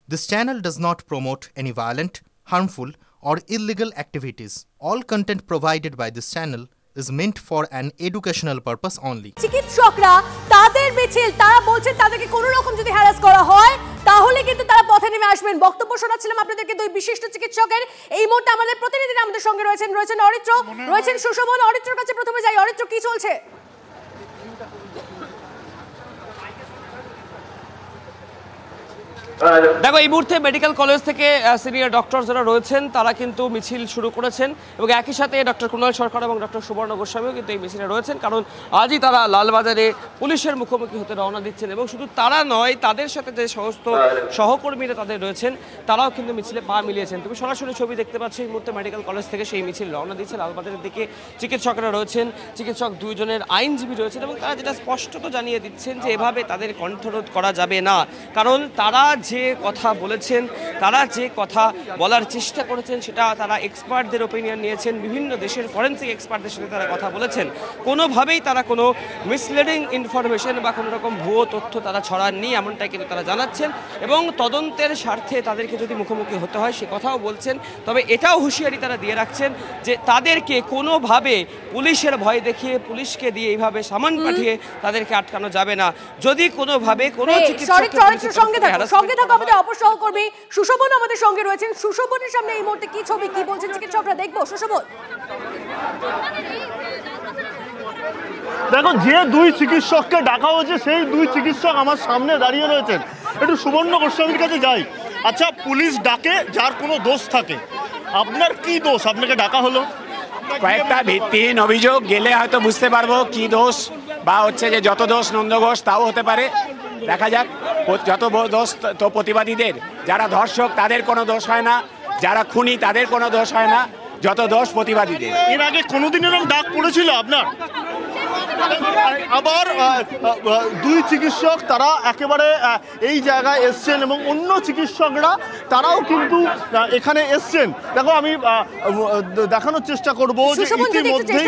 This channel does not promote any violent, harmful, or illegal activities. All content provided by this channel is meant for an educational purpose only. চিকিৎসকরা তাদের মিছিল তারা বলছেন তাদেরকে কোনো রকম যদি হ্যারাস করা হয় তাহলে কিন্তু তারা পথে নেমে আসবেন। বক্তব্য শোনাচ্ছিলাম আপনাদেরকে দুই বিশিষ্ট চিকিৎসকের। এই মুহূর্তে আমাদের প্রতিনিধিরা আমাদের সঙ্গে রয়েছেন অরিত্র, রয়েছেন সুশোভন। অরিত্রর কাছে প্রথমে যাই। অরিত্র, কি চলছে? দেখো, এই মুহূর্তে মেডিকেল কলেজ থেকে সিনিয়র ডক্টর যারা রয়েছেন তারা কিন্তু মিছিল শুরু করেছেন এবং একই সাথে ডক্টর কুণাল সরকার এবং ডক্টর সুবর্ণ গোস্বামীও কিন্তু এই মিছিলে রয়েছেন, কারণ আজই তারা লালবাজারে পুলিশের মুখোমুখি হতে রওনা দিচ্ছেন এবং শুধু তারা নয়, তাদের সাথে যে সমস্ত সহকর্মীরা তাদের রয়েছেন তারাও কিন্তু মিছিলে পা মিলিয়েছেন। তুমি সরাসরি ছবি দেখতে পাচ্ছ এই মুহূর্তে মেডিকেল কলেজ থেকে সেই মিছিল রওনা দিচ্ছে লালবাজারের দিকে। চিকিৎসকরা রয়েছেন, চিকিৎসক দুইজনের আইনজীবী রয়েছেন এবং তারা যেটা স্পষ্টত জানিয়ে দিচ্ছেন যে এভাবে তাদের কণ্ঠরোধ করা যাবে না, কারণ তারা যে কথা বলেছেন, তারা যে কথা বলার চেষ্টা করেছেন সেটা তারা এক্সপার্টদের ওপিনিয়ন নিয়েছেন, বিভিন্ন দেশের ফরেন্সিক এক্সপার্টদের সাথে তারা কথা বলেছেন। কোনোভাবেই তারা কোনো মিসলিডিং ইনফরমেশন বা কোনো রকম ভুয়ো তথ্য তারা ছড়াননি, এমনটাই কিন্তু তারা জানাচ্ছেন এবং তদন্তের স্বার্থে তাদেরকে যদি মুখোমুখি হতে হয় সে কথাও বলছেন। তবে এটাও হুঁশিয়ারি তারা দিয়ে রাখছেন যে তাদেরকে কোনোভাবে পুলিশের ভয় দেখিয়ে, পুলিশকে দিয়ে এইভাবে সামান পাঠিয়ে তাদেরকে আটকানো যাবে না। যদি কোনোভাবে কোনো সঙ্গে থাকো আমাদের অপসহকর্মী সুশোভন আমাদের সঙ্গে রয়েছেন। সুশোভনের সামনে এই মুহূর্তে কি ছবি, কি বলছেন চিকিৎসকরা, দেখবো সুশোভন। দেখো, যে দুই চিকিৎসককে ডাকা হয়েছে সেই দুই চিকিৎসক আমার সামনে দাঁড়িয়ে রয়েছেন। একটু সুবর্ণ গোস্বামীর কাছে যাই। আচ্ছা, পুলিশ ডাকে যার কোনো দোষ থাকে, আপনার কি দোষ আপনাকে ডাকা হলো? কয়েকটা ভিত্তিহীন অভিযোগ, গেলে হয়তো বুঝতে পারবো কি দোষ, বা হচ্ছে যে যত দোষ নন্দ ঘোষ তাও হতে পারে, দেখা যাক। যত দোষ তো প্রতিবাদীদের, যারা ধর্ষক তাদের কোনো দোষ হয় না, যারা খুনি তাদের কোনো দোষ হয় না, যত দোষ প্রতিবাদীদের। এর আগে কোনোদিন এরকম ডাক পড়েছিল আপনার? আবার দুই চিকিৎসক তারা একেবারে এই জায়গায় এসছেন এবং অন্য চিকিৎসকরা তারাও কিন্তু এখানে এসছেন। দেখো, আমি দেখানোর চেষ্টা করবো যে ইতিমধ্যেই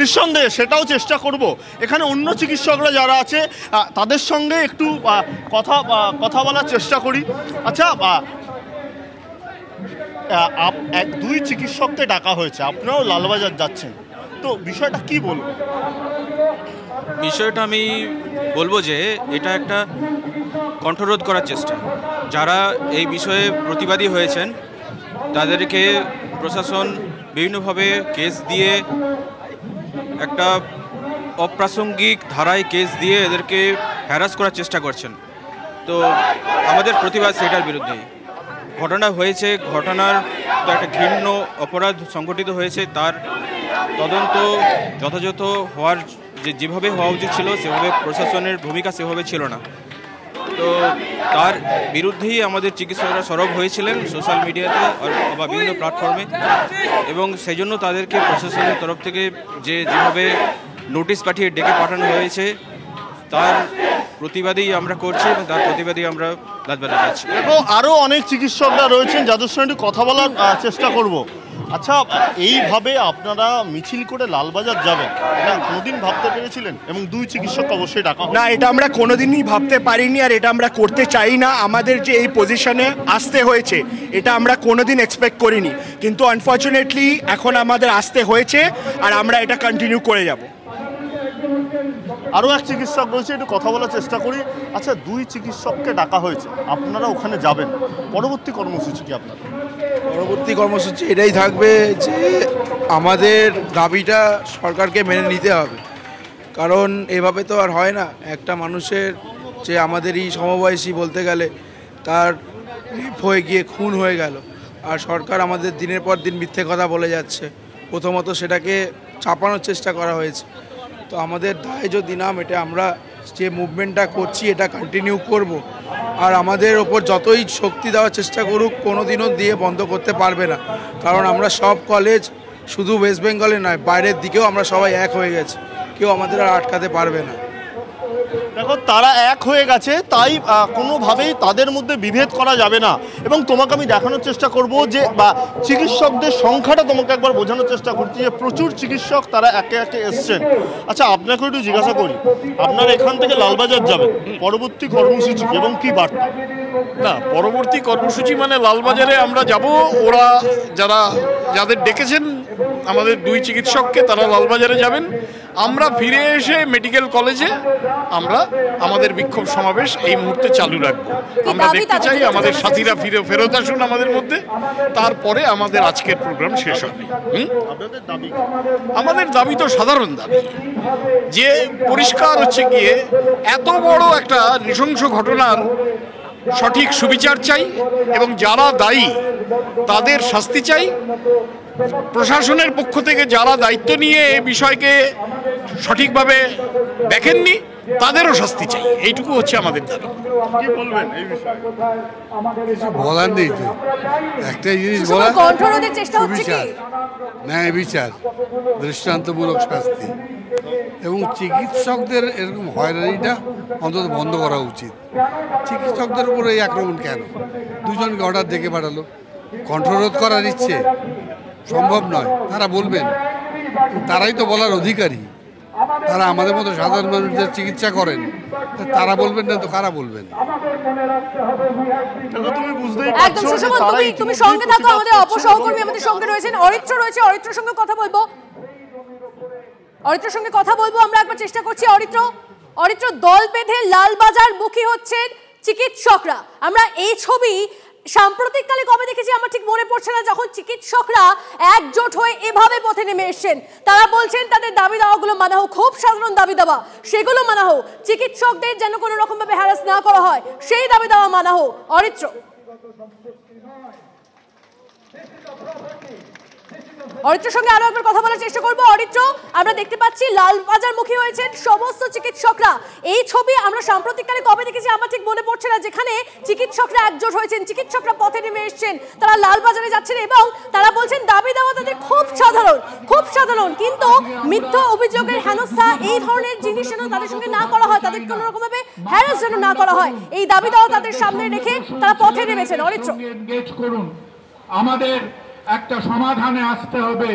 নিঃসন্দেহে সেটাও চেষ্টা করব। এখানে অন্য চিকিৎসকরা যারা আছে তাদের সঙ্গে একটু কথা বলার চেষ্টা করি। আচ্ছা, দুই চিকিৎসককে ডাকা হয়েছে, আপনারাও লালবাজার যাচ্ছেন, তো বিষয়টা কি বলবো? বিষয়টা আমি বলবো যে এটা একটা কণ্ঠরোধ করার চেষ্টা। যারা এই বিষয়ে প্রতিবাদী হয়েছেন তাদেরকে প্রশাসন বিভিন্নভাবে কেস দিয়ে, একটা অপ্রাসঙ্গিক ধারায় কেস দিয়ে এদেরকে হ্যারাস করার চেষ্টা করছেন। তো আমাদের প্রতিবাদ সেটার বিরুদ্ধেই। ঘটনা হয়েছে, ঘটনার তো একটা ঘৃণ্য অপরাধ সংঘটিত হয়েছে, তার তদন্ত যথাযথ হওয়ার যেভাবে হওয়া উচিত ছিল সেভাবে প্রশাসনের ভূমিকা সেভাবে ছিল না। তো তার বিরুদ্ধেই আমাদের চিকিৎসকরা সরব হয়েছিলেন সোশ্যাল মিডিয়াতে বা বিভিন্ন প্ল্যাটফর্মে, এবং সেই জন্য তাদেরকে প্রশাসনের তরফ থেকে যেভাবে নোটিশ পাঠিয়ে ডেকে পাঠানো হয়েছে তার প্রতিবাদেই আমরা করছি এবং তার প্রতিবাদেই আমরা লালবাজার যাচ্ছি। আরও অনেক চিকিৎসকরা রয়েছেন যাদের সঙ্গে কথা বলার চেষ্টা করব। আচ্ছা, এইভাবে আপনারা মিছিল করে লালবাজার যাবেন, এটা কোনোদিন ভাবতে পেরেছিলেন? এবং দুই চিকিৎসক অবশ্যই ডাকা না, এটা আমরা কোনোদিনই ভাবতে পারিনি, আর এটা আমরা করতে চাই না। আমাদের যে এই পজিশনে আসতে হয়েছে এটা আমরা কোনোদিন এক্সপেক্ট করিনি, কিন্তু আনফর্চুনেটলি এখন আমাদের আসতে হয়েছে আর আমরা এটা কন্টিনিউ করে যাব। আরও এক চিকিৎসক রয়েছে, একটু কথা বলার চেষ্টা করি। আচ্ছা, দুই চিকিৎসককে ডাকা হয়েছে, আপনারা ওখানে যাবেন, পরবর্তী কর্মসূচি কি আপনার? পরবর্তী কর্মসূচি এটাই থাকবে যে আমাদের দাবিটা সরকারকে মেনে নিতে হবে, কারণ এভাবে তো আর হয় না। একটা মানুষের যে আমাদেরই সমবয়সী বলতে গেলে তার রেপ হয়ে গিয়ে খুন হয়ে গেল, আর সরকার আমাদের দিনের পর দিন মিথ্যে কথা বলে যাচ্ছে। প্রথমত সেটাকে চাপানোর চেষ্টা করা হয়েছে। তো আমাদের দায় যদি না মেটে, আমরা যে মুভমেন্টটা করছি এটা কন্টিনিউ করব, আর আমাদের ওপর যতই শক্তি দেওয়ার চেষ্টা করুক কোনোদিনও দিয়ে বন্ধ করতে পারবে না, কারণ আমরা সব কলেজ, শুধু ওয়েস্ট বেঙ্গলে নয় বাইরের দিকেও আমরা সবাই এক হয়ে গেছি, কেউ আমাদের আর আটকাতে পারবে না। দেখো তারা এক হয়ে গেছে, তাই কোনোভাবেই তাদের মধ্যে বিভেদ করা যাবে না। এবং তোমাকে আমি দেখানোর চেষ্টা করব যে চিকিৎসকদের সংখ্যাটা তোমাকে একবার বোঝানোর চেষ্টা করছি যে প্রচুর চিকিৎসক তারা একে একে এসছেন। আচ্ছা, আপনাকে একটু জিজ্ঞাসা করি, আপনারা এখান থেকে লালবাজার যাবেন, পরবর্তী কর্মসূচি এবং কি বার্তা? না, পরবর্তী কর্মসূচি মানে লালবাজারে আমরা যাব, ওরা যাদের ডেকেছেন আমাদের 2 চিকিৎসককে, তারা লালবাজারে যাবেন। আমরা ফিরে এসে মেডিকেল কলেজে আমরা আমাদের বিক্ষোভ সমাবেশ এই মুহূর্তে চালু রাখবো। আমরা দেখতে চাই আমাদের সাথীরা ফেরত আসুন আমাদের মধ্যে, তারপরে আমাদের আজকের প্রোগ্রাম শেষ হবে। আমাদের দাবি তো সাধারণ দাবি, যে পরিষ্কার হচ্ছে গিয়ে এত বড় একটা নৃশংস ঘটনার সঠিক সুবিচার চাই এবং যারা দায়ী তাদের শাস্তি চাই। প্রশাসনের পক্ষ থেকে যারা দায়িত্ব নিয়ে এই বিষয়কে সঠিকভাবে দেখেননি তাদেরও শাস্তি চাই, এইটুকু হচ্ছে আমাদের দাবি। কি বলবেন এই বিষয়ে? বলার নেই তো, একটাই জিনিস বলা, কণ্ঠরোধের চেষ্টা হচ্ছে কি ন্যায় বিচার, দৃষ্টান্তমূলক শাস্তি এবং চিকিৎসকদের এরকম হয়রানিটা অন্তত বন্ধ করা উচিত। চিকিৎসকদের উপরে এই আক্রমণ কেন? 2 জনকে অর্ডার দেখে পাঠালো, কণ্ঠরোধ করার ইচ্ছে সম্ভব নয়, তারা বলবেন, তারাই তো বলার অধিকারী, তারা আমাদের মতো সাধারণ মানুষদের চিকিৎসা করেন, তারা বলবেন না তো কারা বলবেন? একদম সুশোভন, তুমি সঙ্গে থাকো, আমাদের অপসহকর্মী আমাদের সঙ্গে রয়েছেন, অরিত্র রয়েছে, অরিত্রের সঙ্গে কথা বলবো, অরিত্রের সঙ্গে কথা বলবো আমরা একবার চেষ্টা করছি। অরিত্র, দল বেঁধে লালবাজার মুখী হচ্ছেন চিকিৎসকরা। আমরা এই ছবি সাম্প্রতিককালে কবে দেখেছি আমার ঠিক মনে পড়ছে না, যখন চিকিৎসকরা একজোট হয়ে এভাবে পথে নেমে এসছেন। তারা বলছেন তাদের দাবি দাওয়াগুলো মানা হোক, খুব সাধারণ দাবি দাওয়া, সেগুলো মানা হোক, চিকিৎসকদের যেন কোনো রকম ভাবে হ্যারাস না করা হয় সেই দাবি দাওয়া মানা হোক। অরিত্র, অরিত্রের সঙ্গে আরো একবার কথা বলার চেষ্টা করবো। অরিত্র, আমরা দেখতে পাচ্ছি লালবাজার মুখী হয়েছেন সমস্ত চিকিৎসকরা। এই ছবি আমরা সাম্প্রতিককালে কবে দেখেছি আমার ঠিক মনে পড়ছে না, যেখানে চিকিৎসকরা একজোট হয়েছেন, চিকিৎসকরা পথে নেমে এসছেন, তারা লালবাজারে যাচ্ছেন এবং তারা বলছেন দাবি দেওয়া তাদের খুব সাধারণ, কিন্তু মিথ্যা অভিযোগের হেনস্থা, এই ধরনের জিনিস যেন তাদের সঙ্গে না করা হয়, তাদের কোনো রকম ভাবে হ্যারাস যেন না করা হয়, এই দাবি দেওয়া তাদের সামনে রেখে তারা পথে নেমেছেন। অরিত্র, আমাদের একটা সমাধানে আসতে হবে,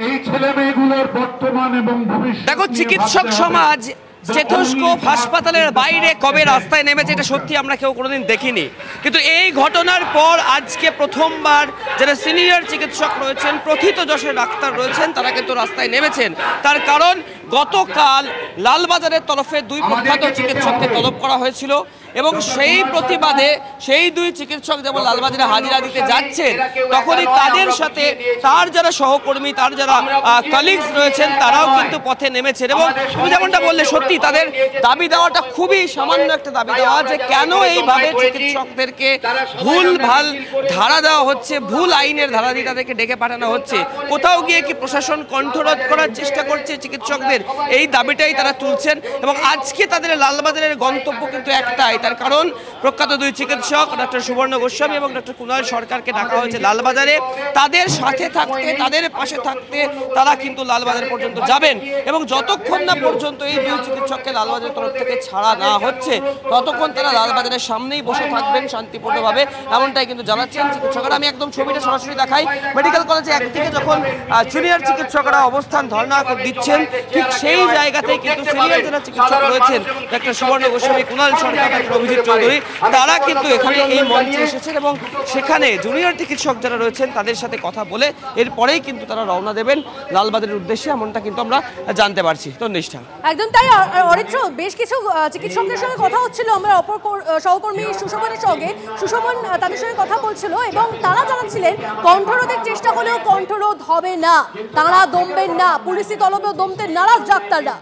এই ছেলে মেয়েগুলোর বর্তমান এবং ভবিষ্যৎ। দেখো, চিকিৎসক সমাজ স্টেথোস্কোপ হাসপাতালের বাইরে কবে রাস্তায় নেমেছে এটা সত্যি আমরা কেউ কোনোদিন দেখিনি, কিন্তু এই ঘটনার পর আজকে প্রথমবার যারা সিনিয়র চিকিৎসক রয়েছেন, প্রথিতযশের ডাক্তার রয়েছেন, তারা কিন্তু রাস্তায় নেমেছেন। তার কারণ গতকাল লালবাজারের তরফে 2 প্রখ্যাত চিকিৎসককে তলব করা হয়েছিল এবং সেই প্রতিবাদে সেই 2 চিকিৎসক যেমন লালবাজারে হাজিরা দিতে যাচ্ছেন, তখনই তাদের সাথে তার যারা সহকর্মী, তার যারা কলিগস রয়েছেন, তারাও কিন্তু পথে নেমেছেন। এবং তুমি যেমনটা বললে, সত্যি তাদের দাবি দেওয়াটা খুবই সামান্য একটা দাবি দেওয়া, যে কেন এইভাবে চিকিৎসকদেরকে ভুলভাল ধারা দেওয়া হচ্ছে, ভুল আইনের ধারা দিয়ে তাদেরকে ডেকে পাঠানো হচ্ছে, কোথাও গিয়ে কি প্রশাসন কণ্ঠরোধ করার চেষ্টা করছে চিকিৎসকদের, এই দাবিটাই তারা তুলছেন। এবং আজকে তাদের লালবাজারের গন্তব্য কিন্তু একটাই, তার কারণ প্রখ্যাত 2 চিকিৎসক ডক্টর সুবর্ণ গোস্বামী এবং ডক্টর কুণাল সরকারকে ডাকা হয়েছে লালবাজারে, তাদের সাথে থাকতে, তাদের পাশে থাকতে তারা কিন্তু লালবাজার পর্যন্ত যাবেন এবং যতক্ষণ না পর্যন্ত এই 2 চিকিৎসককে লালবাজারের তরফ থেকে ছাড়া না হচ্ছে ততক্ষণ তারা লালবাজারের সামনেই বসে থাকবেন শান্তিপূর্ণভাবে, এমনটাই কিন্তু জানাচ্ছেন চিকিৎসকরা। আমি একদম ছবিটা সরাসরি দেখাই। মেডিকেল কলেজে একদিকে যখন সিনিয়র চিকিৎসকরা অবস্থান ধর্ণা দিচ্ছেন, ঠিক সেই জায়গাতেই কিন্তু সিনিয়র যারা চিকিৎসক রয়েছেন, ডক্টর সুবর্ণ গোস্বামী, কুণাল সরকার, ডক্টর অভিজিৎ চৌধুরী, তারা কিন্তু এখানে এই মঞ্চে এসেছেন এবং সেখানে জুনিয়র চিকিৎসক যারা রয়েছেন তাদের সাথে কথা বলে এরপরেই কিন্তু তারা রওনা দেবেন লালবাজারের উদ্দেশ্যে, এমনটা কিন্তু আমরা জানতে পারছি। তো নিষ্ঠা, একদম তাই। অরিত্র, বেশ কিছু চিকিৎসকদের সঙ্গে কথা হচ্ছিল আমার অপর সহকর্মী সুশোভনের সঙ্গে, সুশোভন তাদের সঙ্গে কথা বলছিল এবং তারা জানাচ্ছিলেন কণ্ঠরোধের চেষ্টা হলেও কণ্ঠরোধ হবে না, তারা দমবেন না, পুলিশি তলবেও দমতে নারাজ ডাক্তাররা।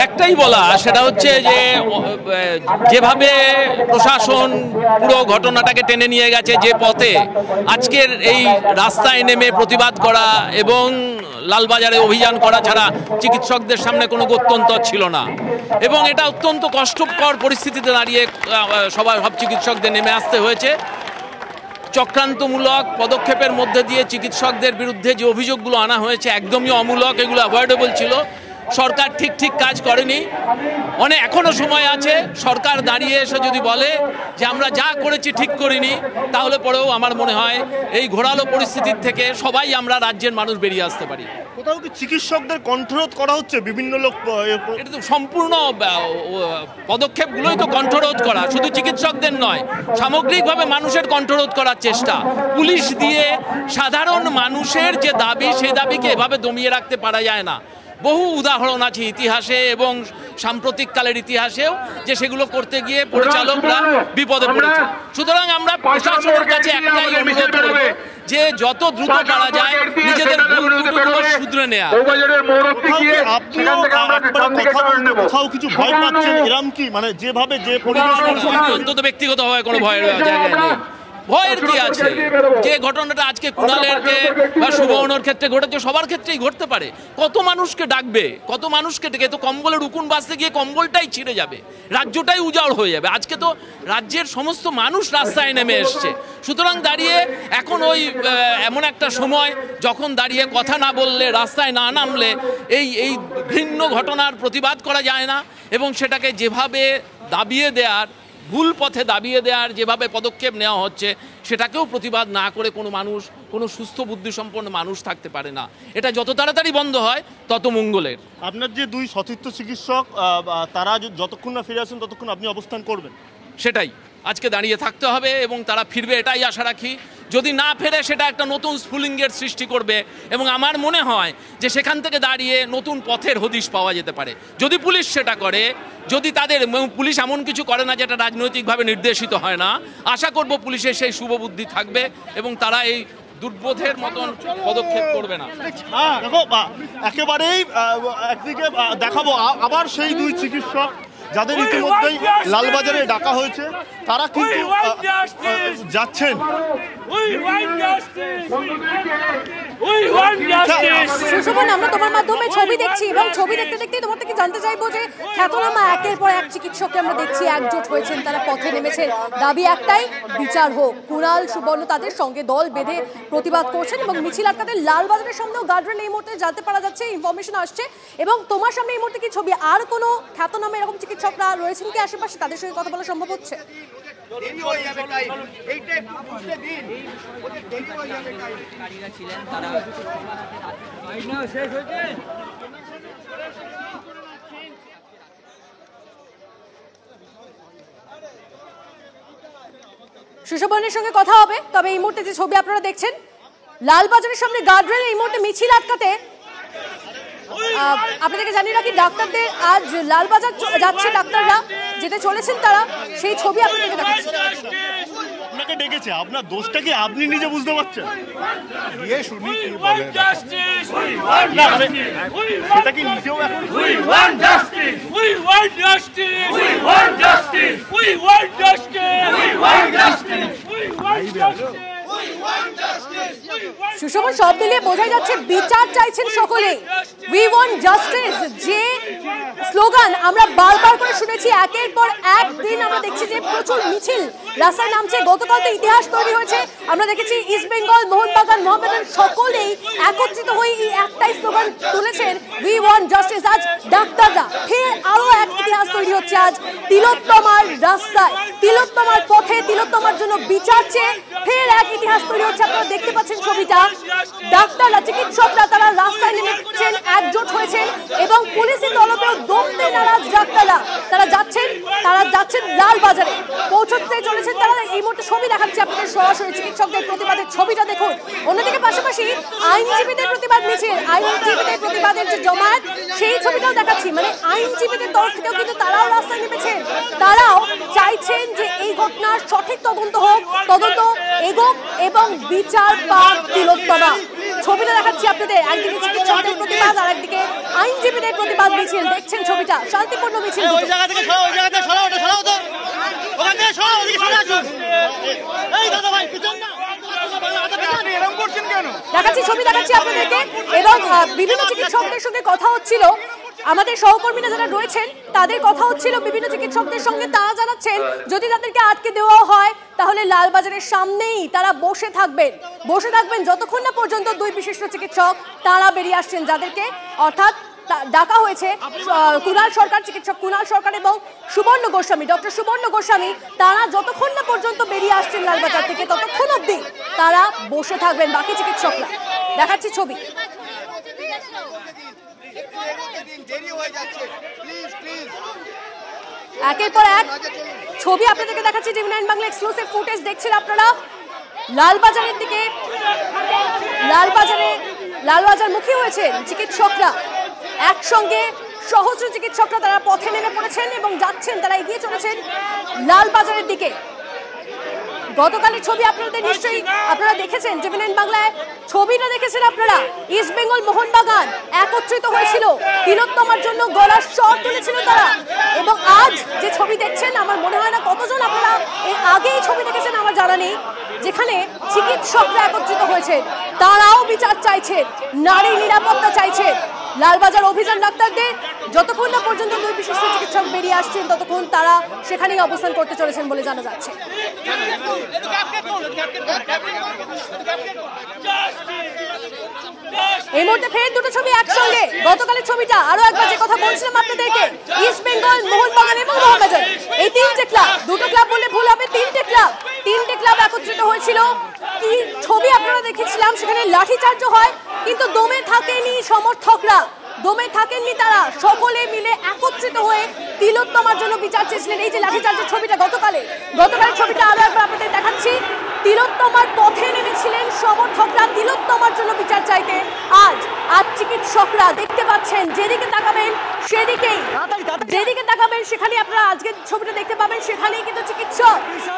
একটাই বলা, সেটা হচ্ছে যে যেভাবে প্রশাসন পুরো ঘটনাটাকে টেনে নিয়ে গেছে, যে পথে আজকের এই রাস্তায় নেমে প্রতিবাদ করা এবং লালবাজারে অভিযান করা ছাড়া চিকিৎসকদের সামনে কোনো গত্যন্তর ছিল না, এবং এটা অত্যন্ত কষ্টকর পরিস্থিতিতে দাঁড়িয়ে সব চিকিৎসকদের নেমে আসতে হয়েছে। চক্রান্তমূলক পদক্ষেপের মধ্যে দিয়ে চিকিৎসকদের বিরুদ্ধে যে অভিযোগগুলো আনা হয়েছে একদমই অমূলক, এগুলো অ্যাভয়েডেবল ছিল। সরকার ঠিক কাজ করেনি। এখনো সময় আছে। সরকার দাঁড়িয়ে এসে যদি বলে যে আমরা যা করেছি ঠিক করিনি, তাহলে পরেও আমার মনে হয় এই ঘোরালো পরিস্থিতির থেকে সবাই আমরা রাজ্যের মানুষ বেরিয়ে আসতে পারি। কোথাও কি চিকিৎসকদের কণ্ঠরোধ করা হচ্ছে? বিভিন্ন লোক, এটা তো সম্পূর্ণ পদক্ষেপগুলোই তো কণ্ঠরোধ করা, শুধু চিকিৎসকদের নয়, সামগ্রিকভাবে মানুষের কণ্ঠরোধ করার চেষ্টা। পুলিশ দিয়ে সাধারণ মানুষের যে দাবি, সেই দাবিকে এভাবে দমিয়ে রাখতে পারা যায় না। বহু উদাহরণ আছে ইতিহাসে এবং সাম্প্রতিককালের ইতিহাসেও, যে সেগুলো করতে গিয়ে পরিচালকরা বিপদে পড়েছে। সুতরাং আমরা প্রশাসনের কাছে একটাই অনুরোধ করব যে যত দ্রুত পারা যায় নিজেদের ভুলগুলো শুধরে নেওয়া। কোথাও কিছু ভয় পাচ্ছেন এরকম কি, মানে যেভাবে যে পরিবেশ, অন্তত ব্যক্তিগতভাবে কোনো ভয়ের জায়গা নেই। ভয়ের কি আছে? যে ঘটনাটা আজকে কুণালেরকে বা সুবর্ণর ক্ষেত্রে ঘটেছে, সবার ক্ষেত্রেই ঘটতে পারে। কত মানুষকে ডাকবে, কত মানুষকে ডেকে? তো কম্বলের উকুন বাঁচতে গিয়ে কম্বলটাই ছিঁড়ে যাবে, রাজ্যটাই উজাড় হয়ে যাবে। আজকে তো রাজ্যের সমস্ত মানুষ রাস্তায় নেমে এসছে। সুতরাং দাঁড়িয়ে এখন ওই এমন একটা সময় যখন দাঁড়িয়ে কথা না বললে, রাস্তায় না নামলে এই ঘৃণ্য ঘটনার প্রতিবাদ করা যায় না, এবং সেটাকে যেভাবে দাবিয়ে দেওয়ার, ভুল পথে দাবিয়ে দেওয়ার যেভাবে পদক্ষেপ নেওয়া হচ্ছে, সেটাকেও প্রতিবাদ না করে কোনো মানুষ, কোনো সুস্থ বুদ্ধিসম্পন্ন মানুষ থাকতে পারে না। এটা যত তাড়াতাড়ি বন্ধ হয় তত মঙ্গলের। আপনার যে দুই সতীর্থ চিকিৎসক, তারা যতক্ষণ না ফিরে আসেন ততক্ষণ আপনি অবস্থান করবেন? সেটাই আজকে দাঁড়িয়ে থাকতে হবে, এবং তারা ফিরবে এটাই আশা রাখি। যদি না ফেরে সেটা একটা নতুন স্ফুলিঙ্গের সৃষ্টি করবে, এবং আমার মনে হয় যে সেখান থেকে দাঁড়িয়ে নতুন পথের হদিশ পাওয়া যেতে পারে যদি পুলিশ সেটা করে। যদি তাদের, পুলিশ এমন কিছু করে না যেটা রাজনৈতিকভাবে নির্দেশিত হয় না, আশা করব পুলিশের সেই শুভবুদ্ধি থাকবে এবং তারা এই দুর্বোধের মতন পদক্ষেপ করবে না। দেখো, একেবারেই একদিকে দেখাবো আবার সেই দুই চিকিৎসক যাদের ইতিমধ্যেই লালবাজারে ডাকা হয়েছে, তারা কিন্তু যাচ্ছেন। সুশোভন, আমরা তোমার মাধ্যমে ছবি দেখছি, এবং ছবি দেখতে দেখতে তোমার থেকে জানতে চাইবো যে খ্যাতনামা একের পর এক চিকিৎসককে আমরা দেখছি একজোট হয়েছেন, তারা পথে নেমেছেন। দাবি একটাই, বিচার হোক। কুণাল, সুবর্ণ তাদের সঙ্গে দল বেঁধে প্রতিবাদ করছেন, এবং মিছিল আটকাতে লালবাজারের সামনেও গার্ডরেল এই মুহূর্তে জানতে পারা যাচ্ছে, ইনফরমেশন আসছে। এবং তোমার সামনে এই মুহূর্তে কি ছবি, আর কোনো খ্যাতনামা এরকম চিকিৎসকরা রয়েছেন কি আশেপাশে? তাদের সঙ্গে কথা বলা সম্ভব হচ্ছে? সুশোভনের সঙ্গে কথা হবে। তবে এই মুহূর্তে যে ছবি আপনারা দেখছেন, লালবাজারের সামনে গার্ডরেল এই মুহূর্তে মিছিল আটকাতে, আপনাদেরকে জানিয়ে রাখি ডাক্তারদের আজ লালবাজার যাচ্ছে, ডাক্তাররা যেতে চলেছেন তারা, সেই ছবি আপনাদেরকে দেখাচ্ছি। আপনাকে ডেকেছে, আপনার দোষটা কি আপনি নিজে বুঝতে পারছেন? সেটা কি নিজেও সুষমা, সব মিলিয়ে বোঝা যাচ্ছে বিচার চাইছেন সকলে। উই ওয়ান্ট জাস্টিস যে স্লোগান আমরা বারবার করে শুনেছি, একের পর এক দিন আমরা দেখছি যে প্রচুর মিছিল রাস্তায় নামছে। গতকাল তো ইতিহাস তৈরি হয়েছে, আমরা দেখেছি ইস্ট বেঙ্গল, মোহনবাগান, মোহামেডান সকলেই একত্রিত হয়ে এই একটাই স্লোগান তুলেছেন, উই ওয়ান্ট জাস্টিস। আজ ডাক্তাররা ফের আরো এক ইতিহাস তৈরি হচ্ছে। আজ তিলোত্তমার রাস্তায়, তিলোত্তমার পথে, তিলোত্তমার জন্য বিচার চেয়ে ফের এক ইতিহাস তৈরি হচ্ছে। আপনারা দেখতে পাচ্ছেন ছবিটা, ডাক্তাররা, চিকিৎসকরা তারা রাস্তায় নেমেছেন, একজোট হয়েছেন, এবং পুলিশের তরফেও দমতে নারাজ ডাক্তাররা তারা যাচ্ছেন লালবাজারে, পৌঁছতে চলেছেন তারা। এই মুহূর্তে ছবি দেখাচ্ছে আপনাদের সরাসরি, চিকিৎসকদের প্রতিবাদের ছবিটা দেখুন। অন্যদিকে পাশাপাশি আইনজীবীদের প্রতিবাদ মিছিল, আইনজীবীদের প্রতিবাদের যে জমায়েত, সেই ছবিটাও দেখাচ্ছি। মানে আইনজীবীদের তরফ থেকেও কিন্তু তারাও রাস্তায় নেমেছেন, তারাও চাইছেন যে এই ঘটনার সঠিক তদন্ত হোক, তদন্ত এগোক এবং বিচার পাক তিলোত্তমা। ছবিটা দেখাচ্ছি আপনাদের, একদিকে চিকিৎসকদের প্রতিবাদ আর একদিকে আইনজীবীদের প্রতিবাদ মিছিল। দেখছেন ছবিটা, শান্তিপূর্ণ মিছিল। দেখাচ্ছি ছবি দেখাচ্ছি আপনাদেরকে, এবং বিভিন্ন চিকিৎসকদের সঙ্গে কথা হচ্ছিল, আমাদের সহকর্মীরা যারা রয়েছেন তাদের কথা হচ্ছিল বিভিন্ন চিকিৎসকদের সঙ্গে। তারা জানাচ্ছেন যদি তাদেরকে আটকে দেওয়া হয় তাহলে লালবাজারের সামনেই তারা বসে থাকবেন যতক্ষণ না পর্যন্ত দুই বিশিষ্ট চিকিৎসক তারা বেরিয়ে আসছেন, যাদেরকে অর্থাৎ ডাকা হয়েছে কুণাল সরকার, চিকিৎসক কুণাল সরকার এবং সুবর্ণ গোস্বামী, ডক্টর সুবর্ণ গোস্বামী। তারা যতক্ষণ না পর্যন্ত বেরিয়ে আসছেন লালবাজার থেকে ততক্ষণ অবধি তারা বসে থাকবেন বাকি চিকিৎসকরা। দেখাচ্ছি ছবি। একের পর এক ছবি আপনাদেরকে দেখাচ্ছি। টিভি9 বাংলা এক্সক্লুসিভ ফুটেজ দেখছেন আপনারা। লালবাজারের দিকে লালবাজার মুখী হয়েছেন চিকিৎসকরা, একসঙ্গে সহস্র চিকিৎসকরা তারা পথে নেমে পড়েছেন এবং যাচ্ছেন, তারা এগিয়ে চলেছেন লালবাজারের দিকে। গতকালের ছবি আপনাদের নিশ্চয়ই আপনারা দেখেছেন, টিভি9 বাংলায় ছবিটা দেখেছেন আপনারা। ইস্ট বেঙ্গল মোহনবাগান একত্রিত হয়েছিল, তিলোত্তমার জন্য গলার স্বর তুলেছিল তারা। এবং আজ যে ছবি দেখছেন, আমার মনে হয় না কতজন আপনারা এর আগে এই ছবি দেখেছেন আমার জানা নেই, যেখানে চিকিৎসকরা একত্রিত হয়েছেন, তারাও বিচার চাইছেন, নারী নিরাপত্তা চাইছেন। লালবাজার অভিযান ডাক্তারদের যতক্ষণ না পর্যন্ত দুই বিশিষ্ট চিকিৎসক বেরিয়ে আসছেন ততক্ষণ তারা সেখানেই অবস্থান করতে চলেছেন বলে জানা যাচ্ছে। এই মুহূর্তে ফের দুটো ছবি একসঙ্গে। গতকালের ছবিটা আরো একবার যে কথা বলছিলাম আপনাদেরকে, ইস্ট বেঙ্গল মোহনবাগান এবং মোহনবাজার, এই তিনটে ক্লাব, দুটো ক্লাব বললে ভুল হবে, তিনটে ক্লাব একত্রিত হয়েছিল। কি ছবি আপনারা দেখেছিলাম, সেখানে লাঠিচার্জ হয়, কিন্তু দমে থাকেনি সমর্থকরা, দমে থাকেননি তারা, সকলে মিলে একত্রিত হয়ে তিলোত্তমার জন্য বিচার চেয়েছিলেন। এই যে লাঠিচার্জের ছবিটা গতকালের ছবিটা আরো একবার আপনাদের দেখাচ্ছি। তিলোত্তমার পথে নেমেছিলেন সমর্থকরা তিলোত্তমার জন্য বিচার চাইতে। আজ চিকিৎসকরা দেখতে পাচ্ছেন, যেদিকে তাকাবেন সেখানে আপনারা আজকের ছবিটা দেখতে পাবেন, সেখানেই কিন্তু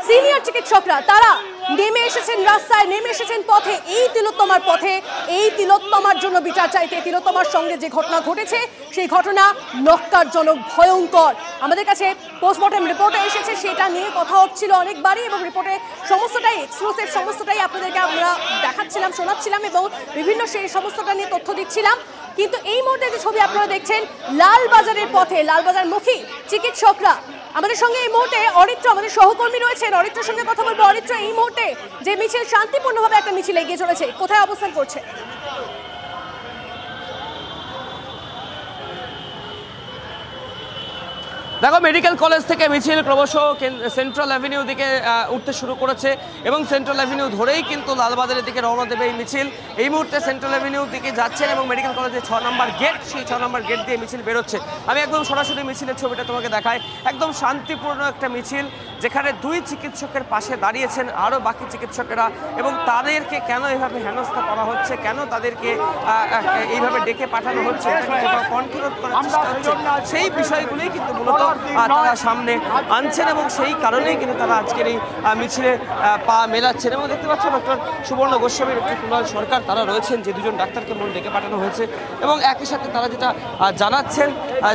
সিনিয়র চিকিৎসকরা তারা নেমে এসেছেন রাস্তায়, নেমে এসেছেন পথে, এই তিলোত্তমার পথে, এই তিলোত্তমার জন্য বিচার চাইতে। তিলোত্তমার সঙ্গে যে ঘটনা ঘটেছে সেই ঘটনা নক্কারজনক, ভয়ঙ্কর। আমাদের কাছে পোস্টমর্টেম রিপোর্টে এসেছে, সেটা নিয়ে কথা হচ্ছিল অনেকবারই, এবং রিপোর্টে সমস্তটাই এক্সক্লুসিভ, সমস্তটাই আপনাদেরকে আমরা দেখাচ্ছিলাম, শোনাচ্ছিলাম এবং বিভিন্ন সেই সমস্তটা নিয়ে তথ্য দিচ্ছিলাম। কিন্তু এই মুহূর্তে যে ছবি আপনারা দেখছেন, লালবাজারের পথে লালবাজার মুখী চিকিৎসকরা। আমাদের সঙ্গে এই মুহূর্তে অরিত্র, আমাদের সহকর্মী রয়েছেন, অরিত্রের সঙ্গে কথা বলবো। অরিত্র, এই মুহূর্তে যে মিছিল শান্তিপূর্ণভাবে একটা মিছিল এগিয়ে চলেছে, কোথায় অবস্থান করছে? দেখো, মেডিকেল কলেজ থেকে মিছিল ক্রমশ সেন্ট্রাল অ্যাভিনিউ দিকে উঠতে শুরু করেছে এবং সেন্ট্রাল অ্যাভিনিউ ধরেই কিন্তু লালবাজারের দিকে রওনা দেবে এই মিছিল। এই মুহূর্তে সেন্ট্রাল অ্যাভিনিউ দিকে যাচ্ছেন এবং মেডিকেল কলেজের 6 নম্বর গেট, সেই 6 নম্বর গেট দিয়ে মিছিল বেরোচ্ছে। আমি একদম সরাসরি মিছিলের ছবিটা তোমাকে দেখাই। একদম শান্তিপূর্ণ একটা মিছিল, যেখানে দুই চিকিৎসকের পাশে দাঁড়িয়েছেন আরও বাকি চিকিৎসকেরা, এবং তাদেরকে কেন এভাবে হেনস্থা করা হচ্ছে, কেন তাদেরকে এইভাবে ডেকে পাঠানো হচ্ছে, কন্ট্রোল করার চেষ্টা হচ্ছে, সেই বিষয়গুলোই কিন্তু মূলত তারা সামনে আনছেন এবং সেই কারণেই কিন্তু তারা আজকের এই মিছিলে পা মেলাচ্ছেন। এবং দেখতে পাচ্ছেন ডক্টর সুবর্ণ গোস্বামী, ডক্টর কুণাল সরকার, তারা রয়েছেন, যে দুজন ডাক্তারকে মূল ডেকে পাঠানো হয়েছে। এবং একই সাথে তারা যেটা জানাচ্ছেন